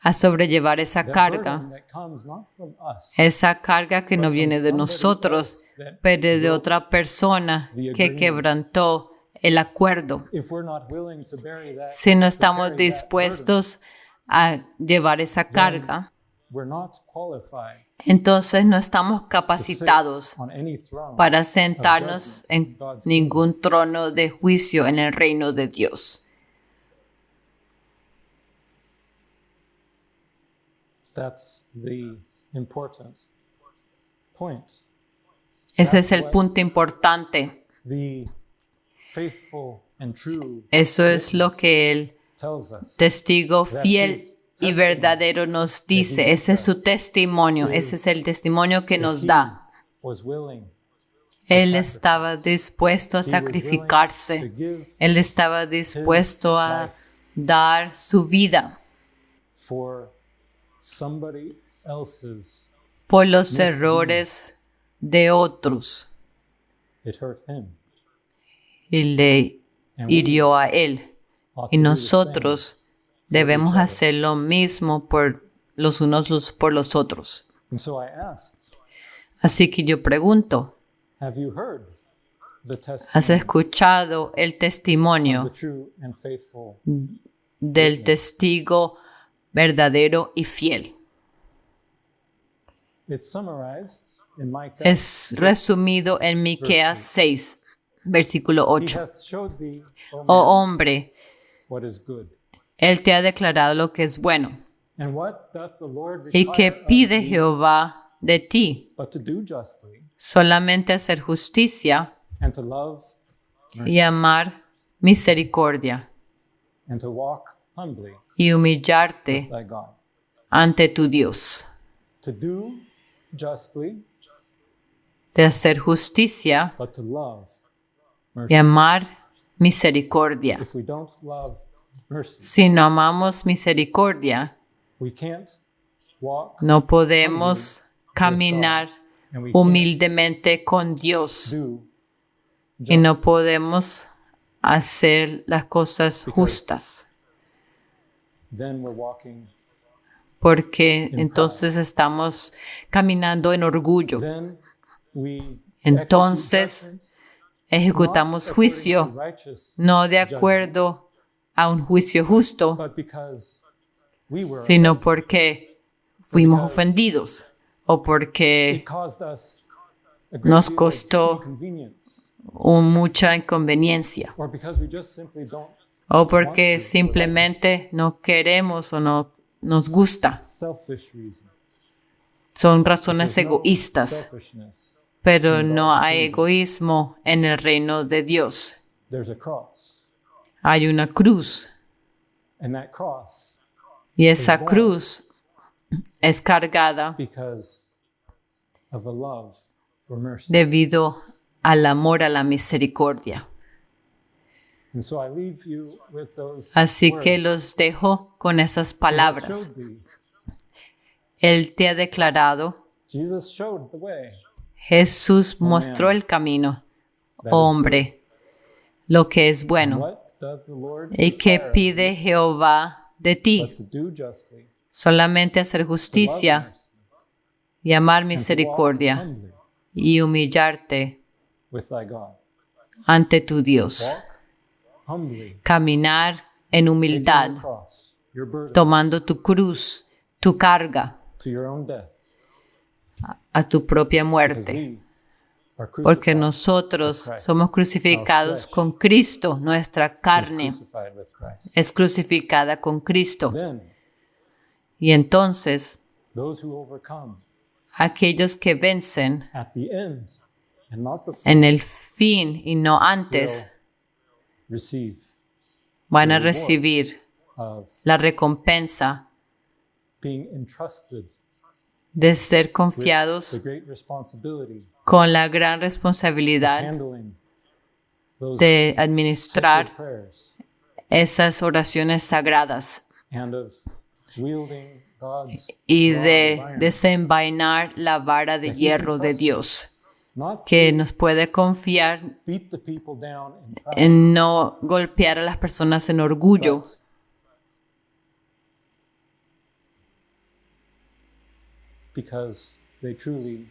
a sobrellevar esa that carga, burden that comes not from us, esa carga que no viene de nosotros, pero de otra persona que quebrantó el acuerdo. if we're not willing to bury that, Si no to estamos carry that dispuestos a llevar esa carga, burden, we're not qualified entonces no estamos to sit capacitados on any throne para of sentarnos judgment en in God's ningún trono de juicio en el reino de Dios. That's the important point. Ese es el punto importante. The faithful and true Eso es lo que el tells us. testigo fiel y verdadero nos dice. Ese es su testimonio. Ese es el testimonio que nos da. Was willing Él estaba dispuesto a he was willing to sacrificarse. give Él estaba dispuesto a dar su vida for somebody else's. por los errores de otros It hurt him. y le And we hirió a él. ought Y to do the nosotros debemos hacer lo mismo por los unos por los otros. same. And so I asked, Así que yo pregunto, have you heard the ¿has testimony escuchado el of testimonio the true and faithful? del testigo verdadero y fiel? It's summarized in Micah. Es resumido en Miqueas 6, versículo He 8. hath showed thee, O man, Oh hombre, what is good. Él te ha declarado lo que es bueno. And what doth the Lord ¿Y qué require of pide thee Jehová de ti? but to do justly Solamente hacer justicia and to love y amar misericordia and to walk humbly y humillarte with thy God. ante tu Dios. To do justly, De hacer justicia but to love y mercy. amar misericordia. If we don't love mercy, Si no amamos misericordia, we can't walk no podemos caminar and we can't humildemente con Dios do y no podemos hacer las cosas justas, then we're walking, porque entonces estamos caminando en orgullo. then we Entonces execute judgment, ejecutamos not juicio according to righteous, no de acuerdo a un juicio justo, but because we were sino porque fuimos ofendidos o porque it caused us a great nos deal of costó inconvenience, mucha inconveniencia, or because we just simply don't o porque simplemente no queremos o no nos gusta. selfish reasons. Son razones There's no egoístas. selfishness pero no hay egoísmo en el reino de Dios. There's a cross. Hay una cruz And that cross y esa cruz es cargada because of the love for mercy. debido al amor a la misericordia. And so I leave you with those Así words. que los dejo con esas palabras. Jesus showed thee. Él te ha declarado, Jesus showed the way. Jesús mostró el camino, hombre, lo que es bueno. What doth the Lord ¿Y qué require of pide Jehová de thee ti? but to do justly, Solamente hacer to love justicia mercy, y amar and to walk misericordia humbly y humillarte with thy God. ante tu Dios. Walk humbly, Caminar en taking humildad, your cross, your burden, tomando tu cruz, tu carga, to your own death, a tu propia because muerte. we are Porque crucified nosotros with Christ. somos crucificados con Cristo. Nuestra Is carne crucified with Christ. es crucificada con Cristo. Then Y entonces, those who overcome aquellos que vencen at the end and not before en el fin y no will antes receive van a recibir of la recompensa being entrusted de ser with the confiados great responsibility con la gran of responsabilidad handling those de sacred administrar prayers esas oraciones sagradas and of wielding God's y rod de of iron, desenvainar la vara de hierro de Dios, not que to nos puede confiar beat the people down in pride, en no golpear a las personas en orgullo, but because they truly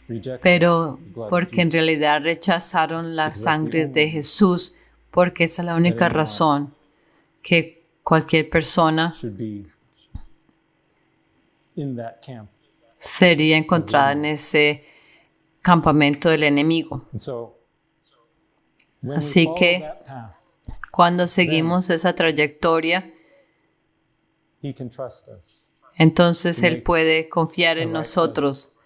rejected pero the blood of porque en Jesus. realidad rechazaron la sangre de Jesús, porque esa es la única razón que cualquier persona Should be in that camp. sería encontrada en ese campamento del enemigo. And so when Así we follow que- that path, Cuando seguimos esa trayectoria, He can trust us entonces Él puede confiar en nosotros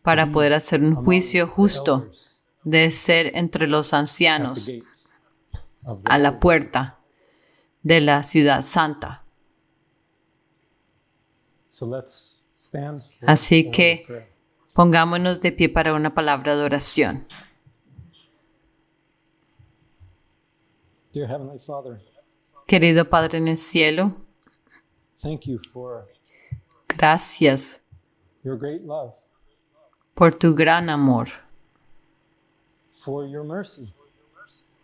para poder hacer un juicio among the justo elders de ser entre los at ancianos the gate of the a la holy. puerta de la ciudad santa. So let's stand for Así a word que- of prayer. Pongámonos de pie para una palabra de oración. Dear Heavenly Father, Querido Padre en el cielo, thank you for gracias your great love, por tu gran amor, for your mercy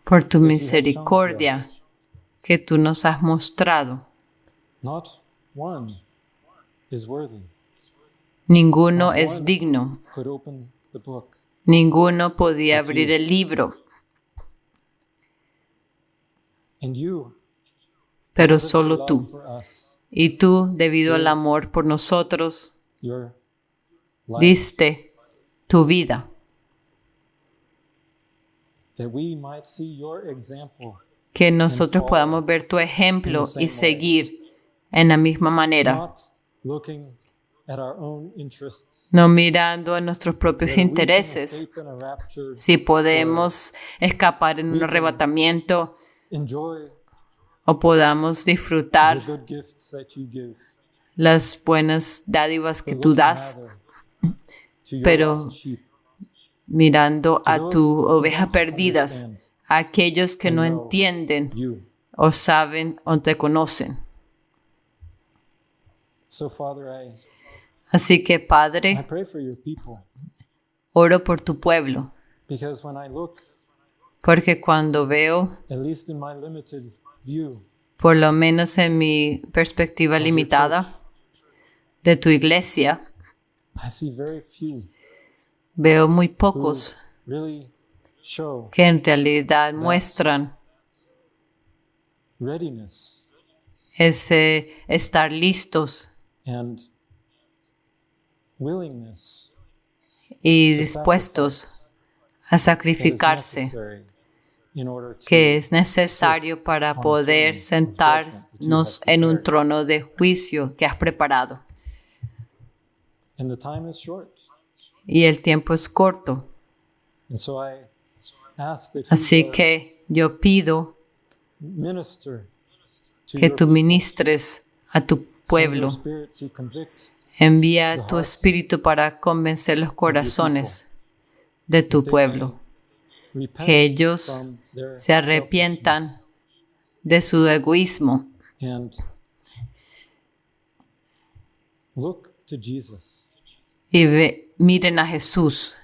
por tu that you have shown to misericordia us. que tú nos has mostrado. Not one is worthy. Ninguno Not es one digno, could open the book. ninguno podía abrir el libro, And you, pero because of solo your love tú. for us, Y tú, debido al amor por nosotros, your life, diste tu vida that we might see your example, que nosotros podamos ver tu ejemplo y seguir en la misma manera, not looking at our own interests, no mirando a nuestros propios whether we can intereses, escape in a rapture, si podemos escapar en un arrebatamiento enjoy o podamos the disfrutar good gifts that you give, las buenas dádivas que but tú looking das, rather to your pero lost sheep, mirando to a those tus who ovejas don't perdidas, understand a aquellos que and no know entienden you. o saben o te conocen. So, Father, Así que, I Padre, pray for your people, oro por tu pueblo, because when I look, porque cuando veo, at least in my limited view, por lo menos en mi perspectiva of your limitada, church, de tu iglesia, I see very few veo muy who pocos really show que en realidad muestran readiness ese estar listos and willingness y to dispuestos a that is sacrificarse, necessary in order to que es necesario para poder sentarnos en un trono de juicio que has preparado. and the time is short. y el tiempo es corto. And so I ask that you Así que yo pido minister to que your tú people. ministres a tu Send your pueblo. spirit to convict Envía tu espíritu para convencer los corazones de tu pueblo. repent Que ellos from their se arrepientan selfishness de su egoísmo and look to Jesus y miren a Jesús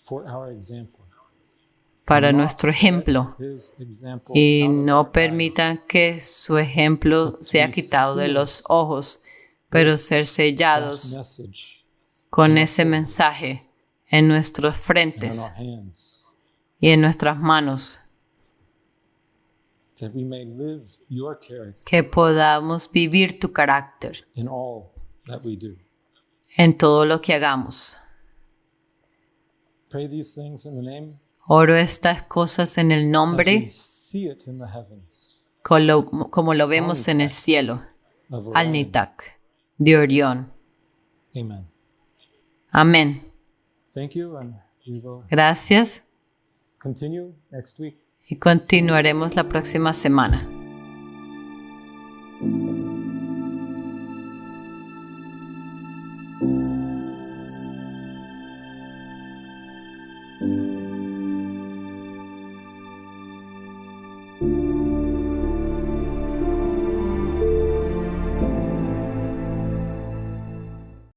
for our example. para Not nuestro ejemplo let his example y out of no our permitan eyes. que su ejemplo sea quitado de los ojos, pero ser That sellados message con ese mensaje en nuestras and in frentes our hands, y en nuestras manos, that we may live your character que podamos vivir tu carácter in all that we do. en todo lo que hagamos. Pray these things in the name Oro estas cosas en el as we nombre see it in the heavens como lo vemos en el cielo, of al Orion. Nitak, de Orión. Amen. Amén. Thank you, and we will Gracias continue next week. y continuaremos la próxima semana.